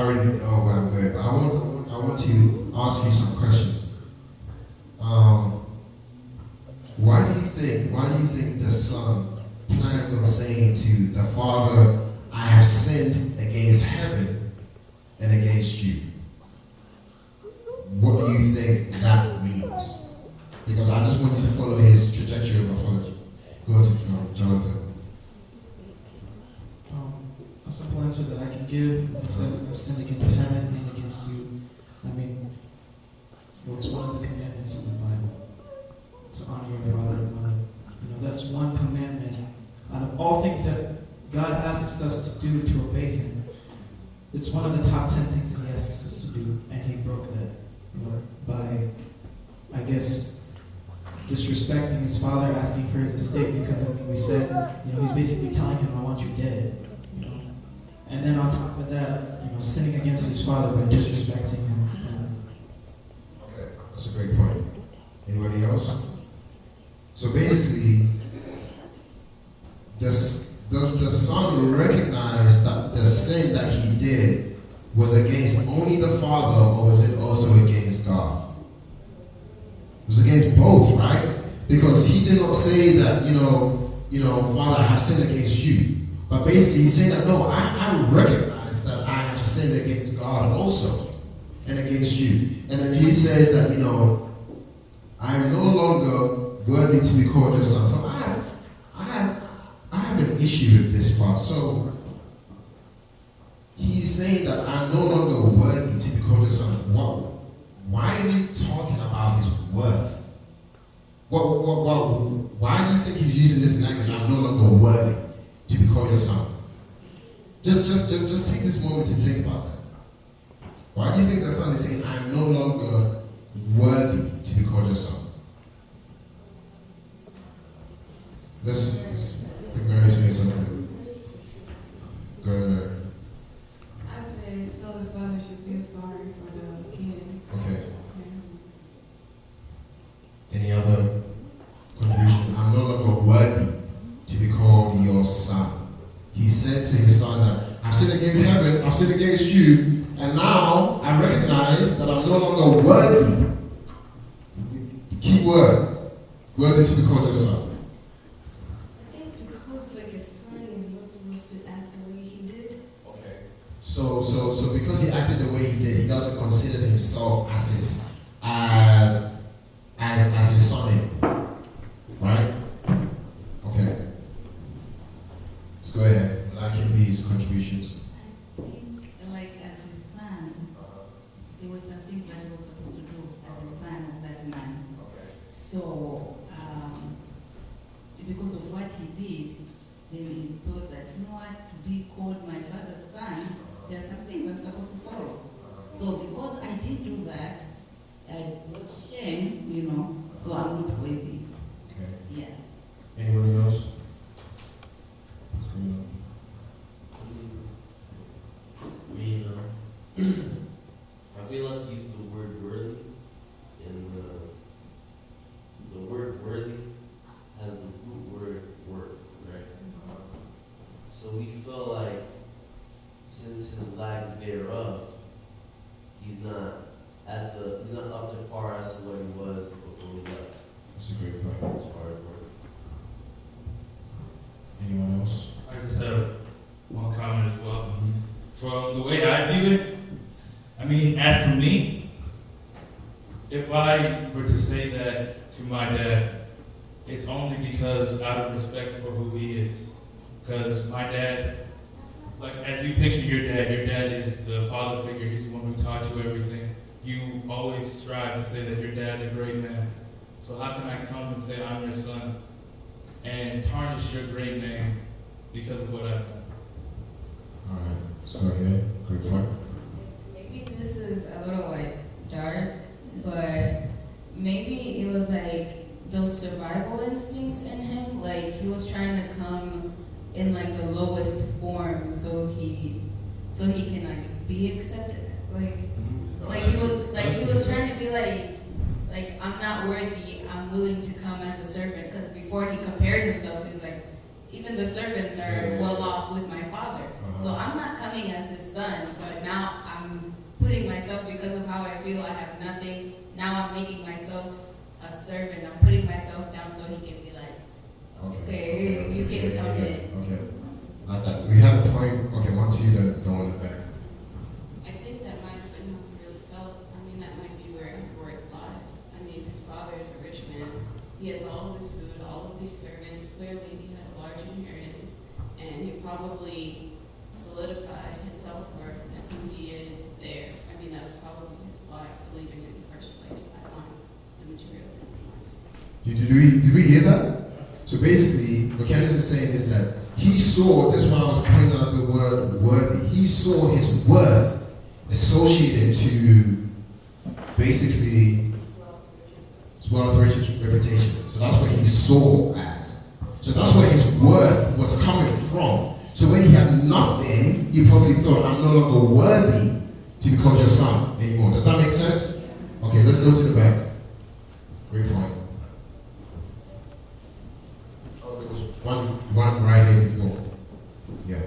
already know where I'm going, but I want to ask you some questions. Why do you think the Son plans on saying to the Father, I have sinned against heaven and against you? What do you think that means? Because I just want you to follow his trajectory of apology. Go on to Jonathan.
A simple answer that I can give, it says, I've sinned against heaven and against you. I mean, well, it's one of the commandments in the Bible, to honor your father and mother. You know, that's one commandment. Out of all things that God asks us to do to obey him, it's one of the top 10 things that he asks us to do, and he broke that, you know, by, I guess, disrespecting his father, asking for his estate, because I mean, we said, you know, he's basically telling him, I want you dead. And then on top of that, you know, sinning against his father by disrespecting him.
Okay, that's a great point. Anybody else? So basically, does the Son recognize that the sin that he did was against only the Father, or was it also against God? It was against both, right? Because he did not say that, you know, Father, I have sinned against you. But basically, he's saying that, no, I recognize that I have sinned against God also, and against you. And then he says that, you know, I am no longer worthy to be called your son. So I have an issue with this part. So he's saying that I'm no longer worthy to be called your son. Why is he talking about his worth? Why do you think he's using this language? I'm no longer worthy to be called your son. Just take this moment to think about that. Why do you think the Son is saying, I am no longer worthy to be called your son? Let's think Mary saying something. Go ahead, Mary.
I say, so the father should feel sorry for the kid.
Okay. Any other contribution? I'm no longer worthy to be called your son. He said to his son that I've sinned against heaven, I've sinned against you, and now I recognize that I'm no longer worthy. The key word, worthy to be called your son.
I think because like a son is not supposed to act the way he did.
Okay. So because he acted the way he did, he doesn't consider himself as his son anymore. Right? Okay. Let's go ahead. I can be his contributions.
I think, like, as his son, there was something that he was supposed to do as a son of that man.
Okay.
So, because of what he did, then he thought that, you know what, to be called my father's son, there are some things I'm supposed to follow. So, because I did do that, I got shame, you know, so I'm not worthy.
Okay.
Yeah.
Anybody else? What's going on?
I feel like he used the word worthy, and the word worthy has the root word work, right? So we feel like since his lack thereof, he's not up to par as to what he was before he left.
That's a great point.
As far as work.
Anyone else?
I just have one comment as well. From the way I view it, I mean, as for me, if I were to say that to my dad, it's only because out of respect for who he is. Because my dad, like as you picture your dad is the father figure, he's the one who taught you everything. You always strive to say that your dad's a great man. So how can I come and say I'm your son and tarnish your great name because of what I've done?
All right. So yeah, great point.
Maybe this is a little like dark, but maybe it was like those survival instincts in him. Like he was trying to come in like the lowest form, so he can like be accepted. Like he was trying to be like I'm not worthy. I'm willing to come as a servant. Because before he compared himself, he was like, even the servants are well off with my father. So I'm not coming as his son, but now I'm putting myself, because of how I feel I have nothing, now I'm making myself a servant. I'm putting myself down so he can be like, okay, you can come in.
Okay. Like that. We had a point. Okay, one to you, then the one in the back.
I think that might have been how he really felt. I mean, that might be where his worth lies. I mean, his father is a rich man. He has all of this food, all of these servants. Clearly, he had a large inheritance, and he probably solidified his self-worth and who he is there. I mean, that was probably his why for leaving in the first place. I want the material things in life.
Did we hear that? So basically, what Candace is saying is that he saw, this is why I was pointing out the word worthy, he saw his worth associated to basically his wealth, riches, reputation. So that's what he saw as. So that's where his worth was coming from. So when he had nothing, he probably thought, I'm no longer worthy to be called your son anymore. Does that make sense? Okay, let's go to the back. Great point. Oh, there was one right here before. Yeah.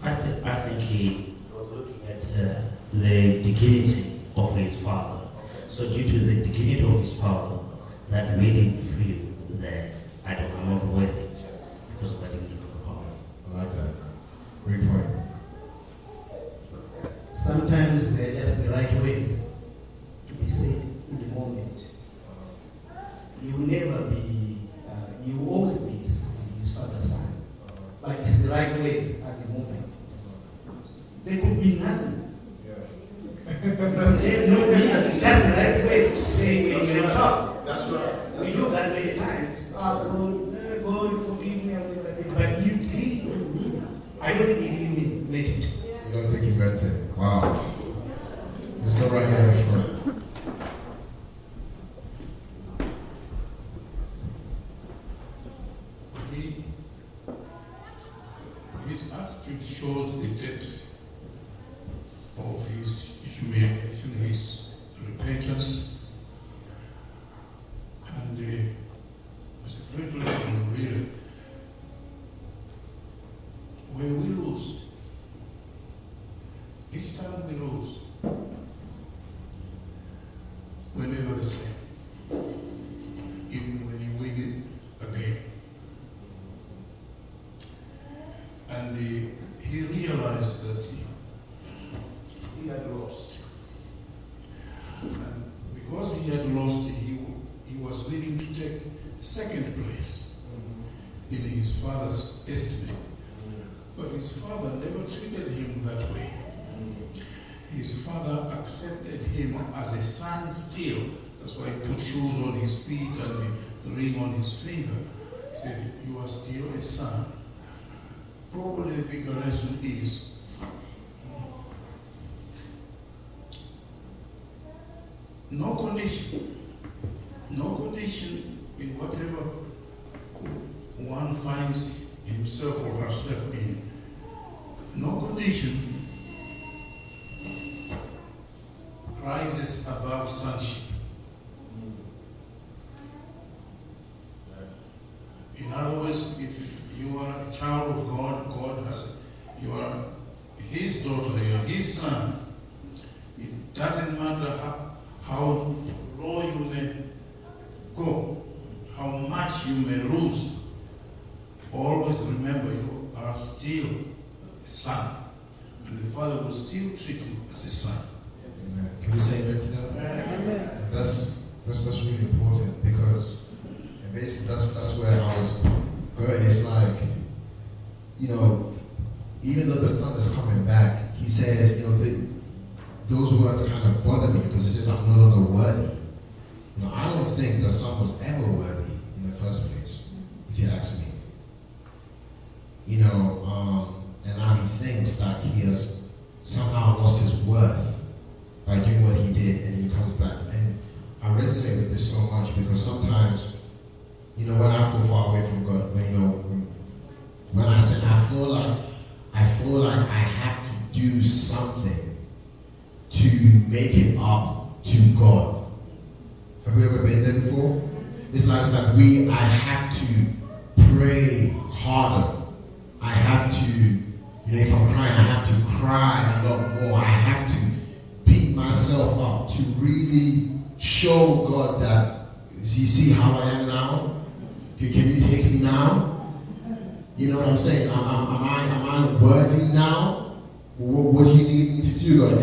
I think he was looking at the dignity of his father. So due to the dignity of his father, that made him feel that I don't know the worth it because of the dignity of the father.
I like that. Great point.
Sometimes that's the right ways to be said in the moment. You will never be, you will always be his father's son. But it's the right ways at the moment. There could be nothing. That's the right way to say when you talk.
That's right.
We do that many times. God, forgive me, but you didn't mean it. I don't think he really meant it.
You don't think he meant it? Wow. Let's go right here in front.
His attitude shows the depth of his humiliation, his repentance, and it's a great lesson, really. When we lose, each time we lose, we're never the same, even when you win it again. And he realized that he had lost. And because he had lost, he was willing to take second place in his father's estimate. But his father never treated him that way. His father accepted him as a son still. That's why he put shoes on his feet and the ring on his finger. He said, you are still a son. Probably the bigger lesson is no condition in whatever one finds himself or herself in, no condition rises above sonship. In other words, if you are a child of God, you are his daughter, you are his son. It doesn't matter how low you may go, how much you may lose. Always remember you are still a son. And the father will still treat you as a son.
Amen. Can we say amen to that? Amen. That's really important because basically that's where I was going. It's like, even though the son is coming back, he says, those words kind of bother me because he says I'm no longer worthy. I don't think the son was ever worthy in the first place, if you ask me. And now he thinks that he has somehow lost his worth by doing what he did, and he comes back. And I resonate with this so much because sometimes, when I feel far away from God, when I say I feel like I have to do something to make it up to God. Have you ever been there before? It's like I have to pray harder. I have to, if I'm crying, I have to cry a lot more. I God that, you see how I am now? Can you take me now? You know what I'm saying? Am I worthy now? What do you need me to do, God?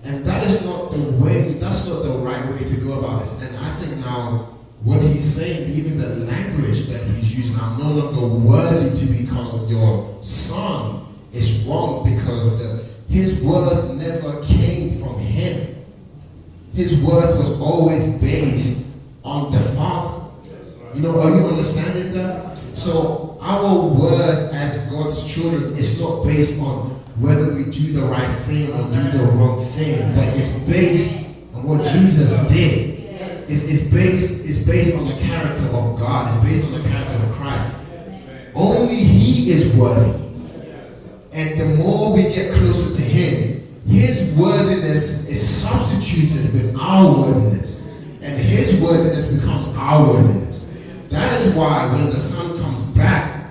And that is not the way, that's not the right way to go about this. And I think now, what he's saying, even the language that he's using, I'm no longer worthy to be called your son, is wrong, because his worth never came from him. His worth was always based on the Father. You know, are you understanding that? So our worth as God's children is not based on whether we do the right thing or do the wrong thing, but it's based on what Jesus did. It's based on the character of God. It's based on the character of Christ. Only He is worthy. And the more we get closer to Him, His worthiness is substituted with our worthiness. And His worthiness becomes our worthiness. That is why when the Son comes back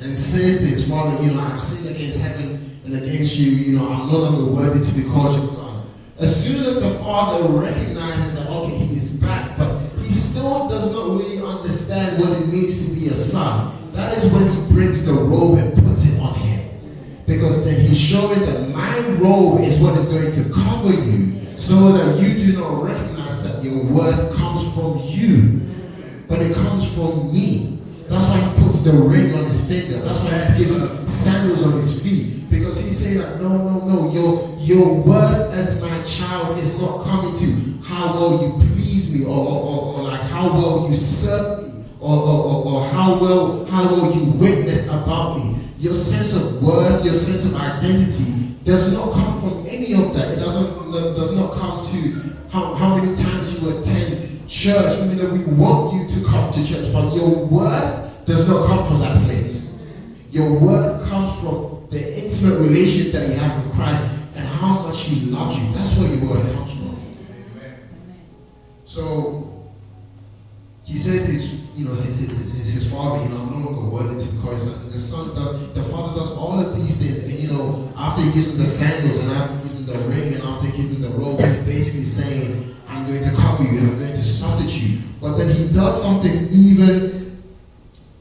and says to His Father, you know, I've sinned against heaven and against you, you know, I'm no longer worthy to be called your son. As soon as the Father recognizes that, okay, He is back, but He still does not really understand what it means to be a son, that is when He brings the robe and puts it on Him. Because then He's showing that my robe is what is going to cover you, so that you do not recognize that your worth comes from you, but it comes from me. That's why He puts the ring on His finger. That's why He gives sandals on His feet. Because He's saying that, no, your worth as my child is not coming to how well you please me, or like how well you serve me, or how well you witness about me. Your sense of worth, your sense of identity does not come from any of that. It does not come to how many times you attend church, even though we want you to come to church, but your worth does not come from that place. Your worth comes from the intimate relationship that you have with Christ and how much He loves you. That's where your worth comes from. So He says his Father, you know, I'm no longer worthy to be called His son. The Father does all of these things, and you know, after He gives him the sandals and after He gives him the ring and after He gives him the robe, He's basically saying, I'm going to cover you and I'm going to substitute. But then He does something even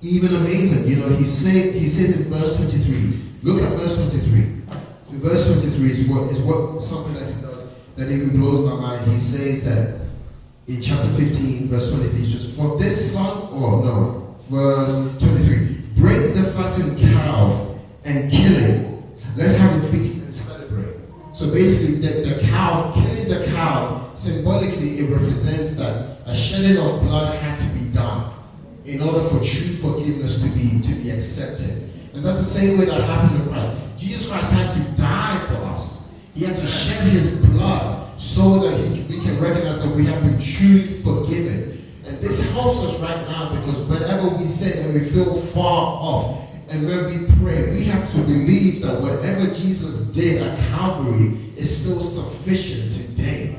amazing. You know, He said in verse 23. Look at verse 23. In verse 23 is what something that He does that even blows my mind. He says that in chapter 15, verse 23, just for this son, verse 23, bring the fattened calf and kill it. Let's have a feast and celebrate. So basically, the calf, killing the calf, symbolically it represents that a shedding of blood had to be done in order for true forgiveness to be accepted. And that's the same way that happened with Christ. Jesus Christ had to die for us. He had to shed His blood so that we can recognize that we have been truly forgiven. And this helps us right now, because whenever we sin and we feel far off, and when we pray, we have to believe that whatever Jesus did at Calvary is still sufficient today.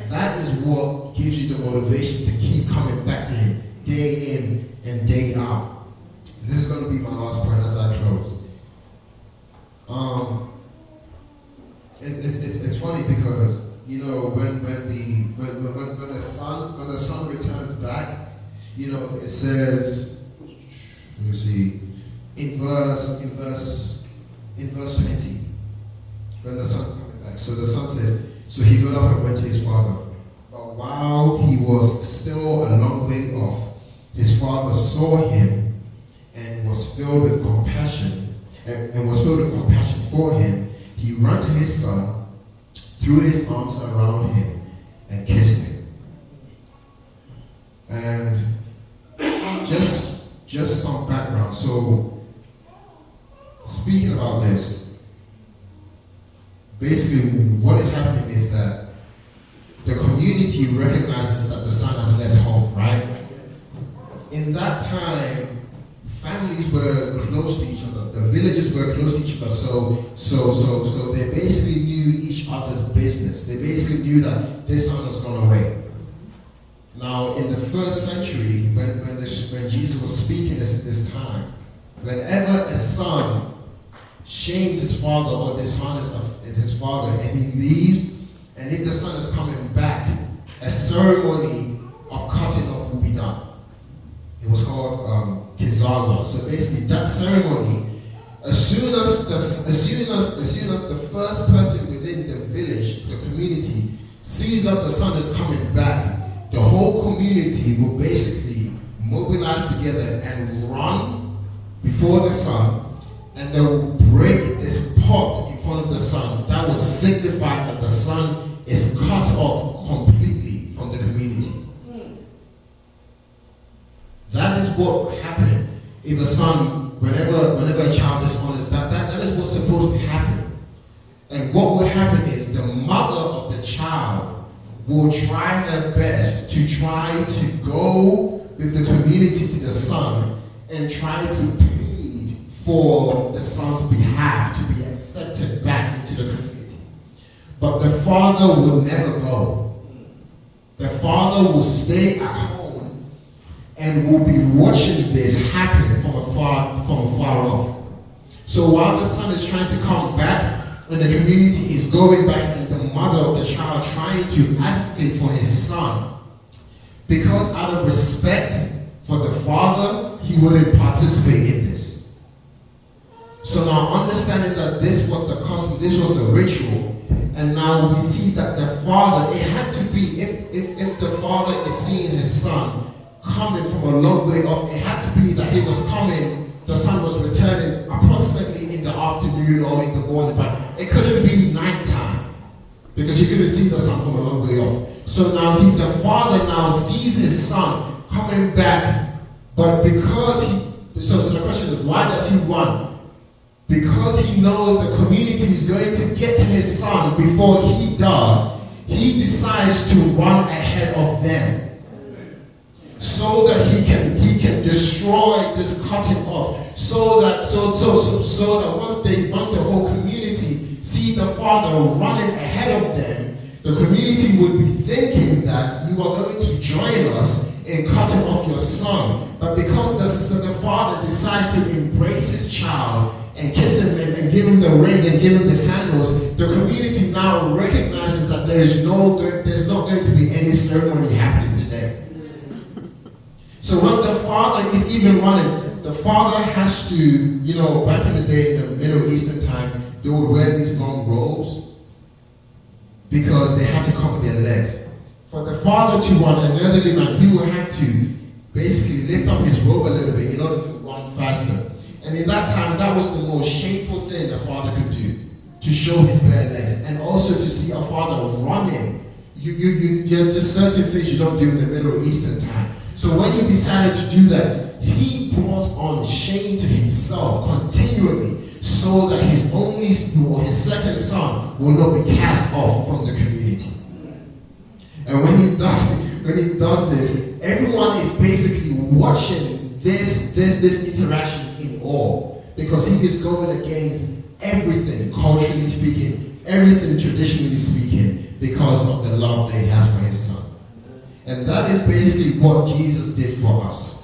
That is what gives you the motivation to keep coming back to Him day in and day out. This is going to be my last point as I close. It's funny because, you know, when the son returns back, you know, it says, let me see, in verse 20, when the son coming back. So the son says, so he got up and went to his father. But while he was still a long way off, his father saw him and was filled with compassion for him. He ran to his son, threw his arms around him, and kissed him. And just some background. So, speaking about this, basically what is happening is that the community recognizes that the son has left home, right? In that time, families were close to each other. The villages were close to each other. So they basically knew each other's business. They basically knew that this son has gone away. Now, in the first century, when Jesus was speaking this time, whenever a son shames his father or dishonors his father and he leaves, and if the son is coming back, a ceremony of cutting off will be done. It was called Kizaza. So basically, that ceremony, as soon as the first person within the village, the community, sees that the sun is coming back, the whole community will basically mobilize together and run before the sun, and they will break this pot in front of the sun. That will signify that the sun is cut off completely from the community. That is what happened if a son, whenever a child dishonors, that is what's supposed to happen. And what will happen is the mother of the child will try her best to try to go with the community to the son and try to plead for the son's behalf to be accepted back into the community. But the father will never go. The father will stay at home and will be watching this happen from afar off. So while the son is trying to come back, and the community is going back, and the mother of the child trying to advocate for his son, because out of respect for the father, he wouldn't participate in this. So now, understanding that this was the custom, this was the ritual, and now we see that the father, it had to be, if the father is seeing his son coming from a long way off, it had to be that he was coming, the son was returning approximately in the afternoon or in the morning, but it couldn't be nighttime because you couldn't see the sun from a long way off. So now the father now sees his son coming back, but because so the question is, why does he run? Because he knows the community is going to get to his son before he does. He decides to run ahead of them, so that he can destroy this cutting off, so that once the whole community see the father running ahead of them, the community would be thinking that you are going to join us in cutting off your son. But because the father decides to embrace his child and kiss him and give him the ring and give him the sandals, the community now recognizes that there's not going to be any ceremony happening today. So when the father is even running, the father has to, back in the day, in the Middle Eastern time, they would wear these long robes because they had to cover their legs. For the father to run, an elderly man, he would have to basically lift up his robe a little bit in order to run faster. And in that time, that was the most shameful thing the father could do, to show his bare legs. And also to see a father running. You're just certain things you don't do in the Middle Eastern time. So when he decided to do that, he brought on shame to himself continually, so that his only or his second son will not be cast off from the community. And when he does this, everyone is basically watching this interaction in awe, because he is going against everything, culturally speaking, everything traditionally speaking, because of the love that he has for his son. And that is basically what Jesus did for us.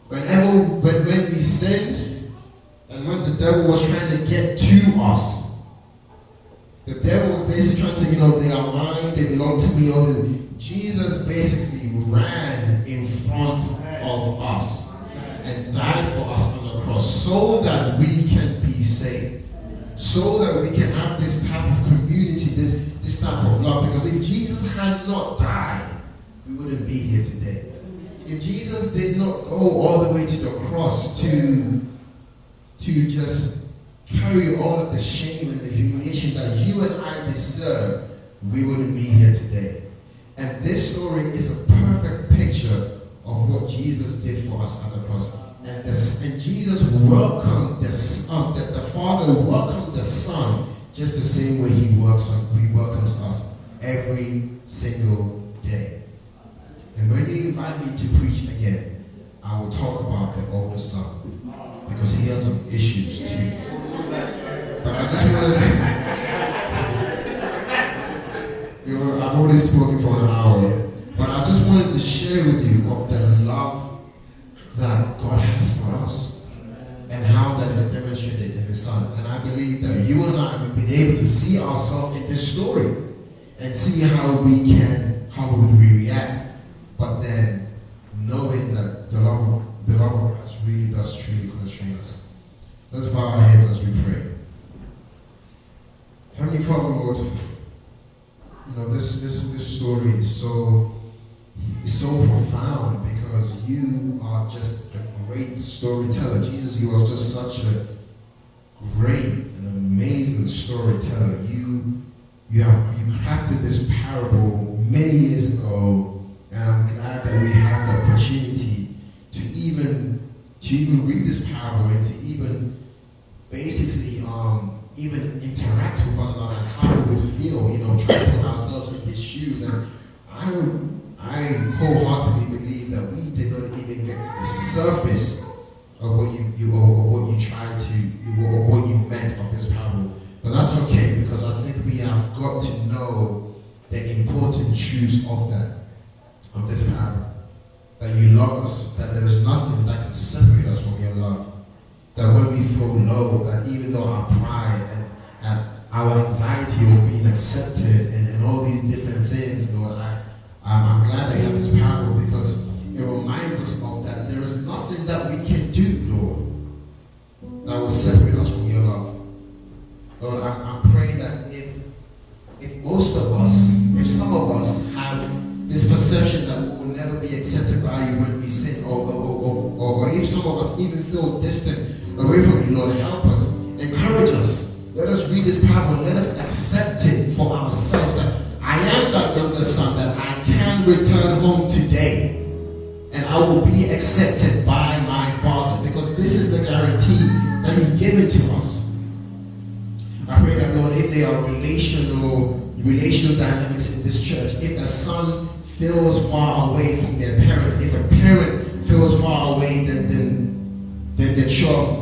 When we sinned, and when the devil was trying to get to us, the devil was basically trying to say, they are mine, they belong to me, all this. Jesus basically ran in front of us and died for us on the cross, so that we can be saved, so that we can have this type of community, this type of love. Because if Jesus had not died, we wouldn't be here today. If Jesus did not go all the way to the cross to just carry all of the shame and the humiliation that you and I deserve, we wouldn't be here today. And this story is a perfect picture of what Jesus did for us on the cross. And Jesus welcomed the Father welcomed the Son just the same way he welcomes us every single day. And when you invite me to preach again, I will talk about the older son, because he has some issues too. But I just wanted to, I've already spoken for an hour, but I just wanted to share with you of the love that God has for us and how that is demonstrated in his son. And I believe that you and I have been able to see ourselves in this story and see how we would react. Let's bow our heads as we pray. Heavenly Father, Lord, this story is so profound because you are just a great storyteller. Jesus, you are just such a great and amazing storyteller. You crafted this parable many years ago, and I'm glad that we have the opportunity to even read this parable and to even basically even interact with one another and how we would feel, trying to put ourselves in these shoes. And I wholeheartedly believe that we did not even get to the surface of what you tried to, or what you meant of this parable. But that's okay, because I think we have got to know the important truths of this parable. That you love us, that there is nothing that can separate us from your love. That when we feel low, that even though our pride and our anxiety of being accepted and all these different things, Lord, I'm glad that you have this parable, because it reminds us of that there is nothing that we can do, Lord, that will separate us from your love. Lord, I'm praying that if most of us, if some of us have this perception that we will never be accepted by you when we sin, or if some of us even feel distant away from you, Lord, help us, encourage us. Let us read this parable, let us accept it for ourselves, that I am that younger son, that I can return home today, and I will be accepted by my Father, because this is the guarantee that you've given to us. I pray that, Lord, if there are relational dynamics in this church, if a son feels far away from their parents, if a parent feels far away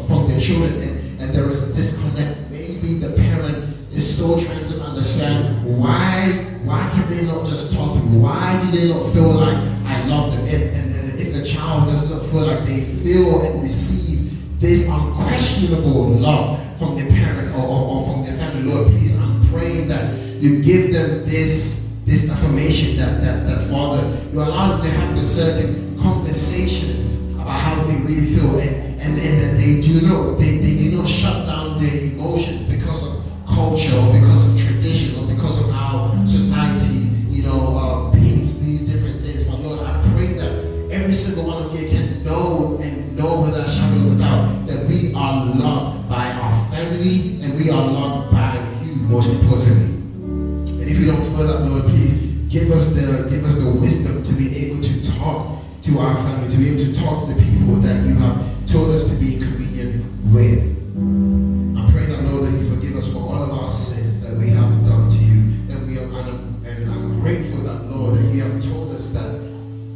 from their children, and there is a disconnect, maybe the parent is still trying to understand why can they not just talk to me? Why do they not feel like I love them? And if the child does not feel like they feel and receive this unquestionable love from their parents or from their family, Lord, please, I'm praying that you give them this affirmation that Father, you allow them to have the certain conversations about how they really feel, and that they do not shut down their emotions because of culture or because of tradition or because of how society paints these different things. But Lord, I pray that every single one of you can know without a shadow of a doubt that we are loved by our family and we are loved by you, most importantly. And if you don't feel that, Lord, please give us the wisdom to be able to talk to our family, to be able to talk to the people that you have told us to be in communion with. I pray that, Lord, that you forgive us for all of our sins that we have done to you, and I'm grateful that, Lord, that you have told us that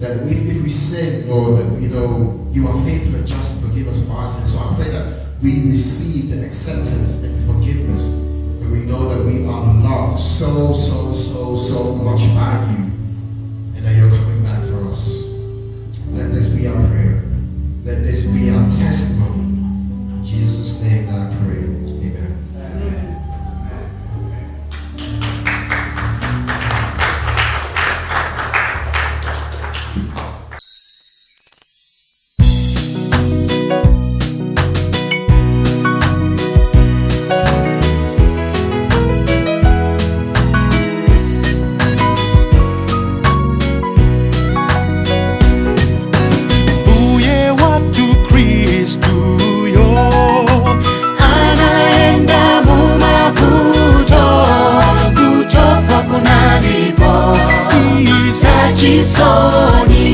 if we sin, Lord, that you are faithful and just to forgive us of our sins. So I pray that we receive the acceptance and forgiveness, and we know that we are loved so much by you, and that you're coming back for us. Let this be our prayer. Let this be our testimony. In Jesus' name that I pray. Amen.
Chisoni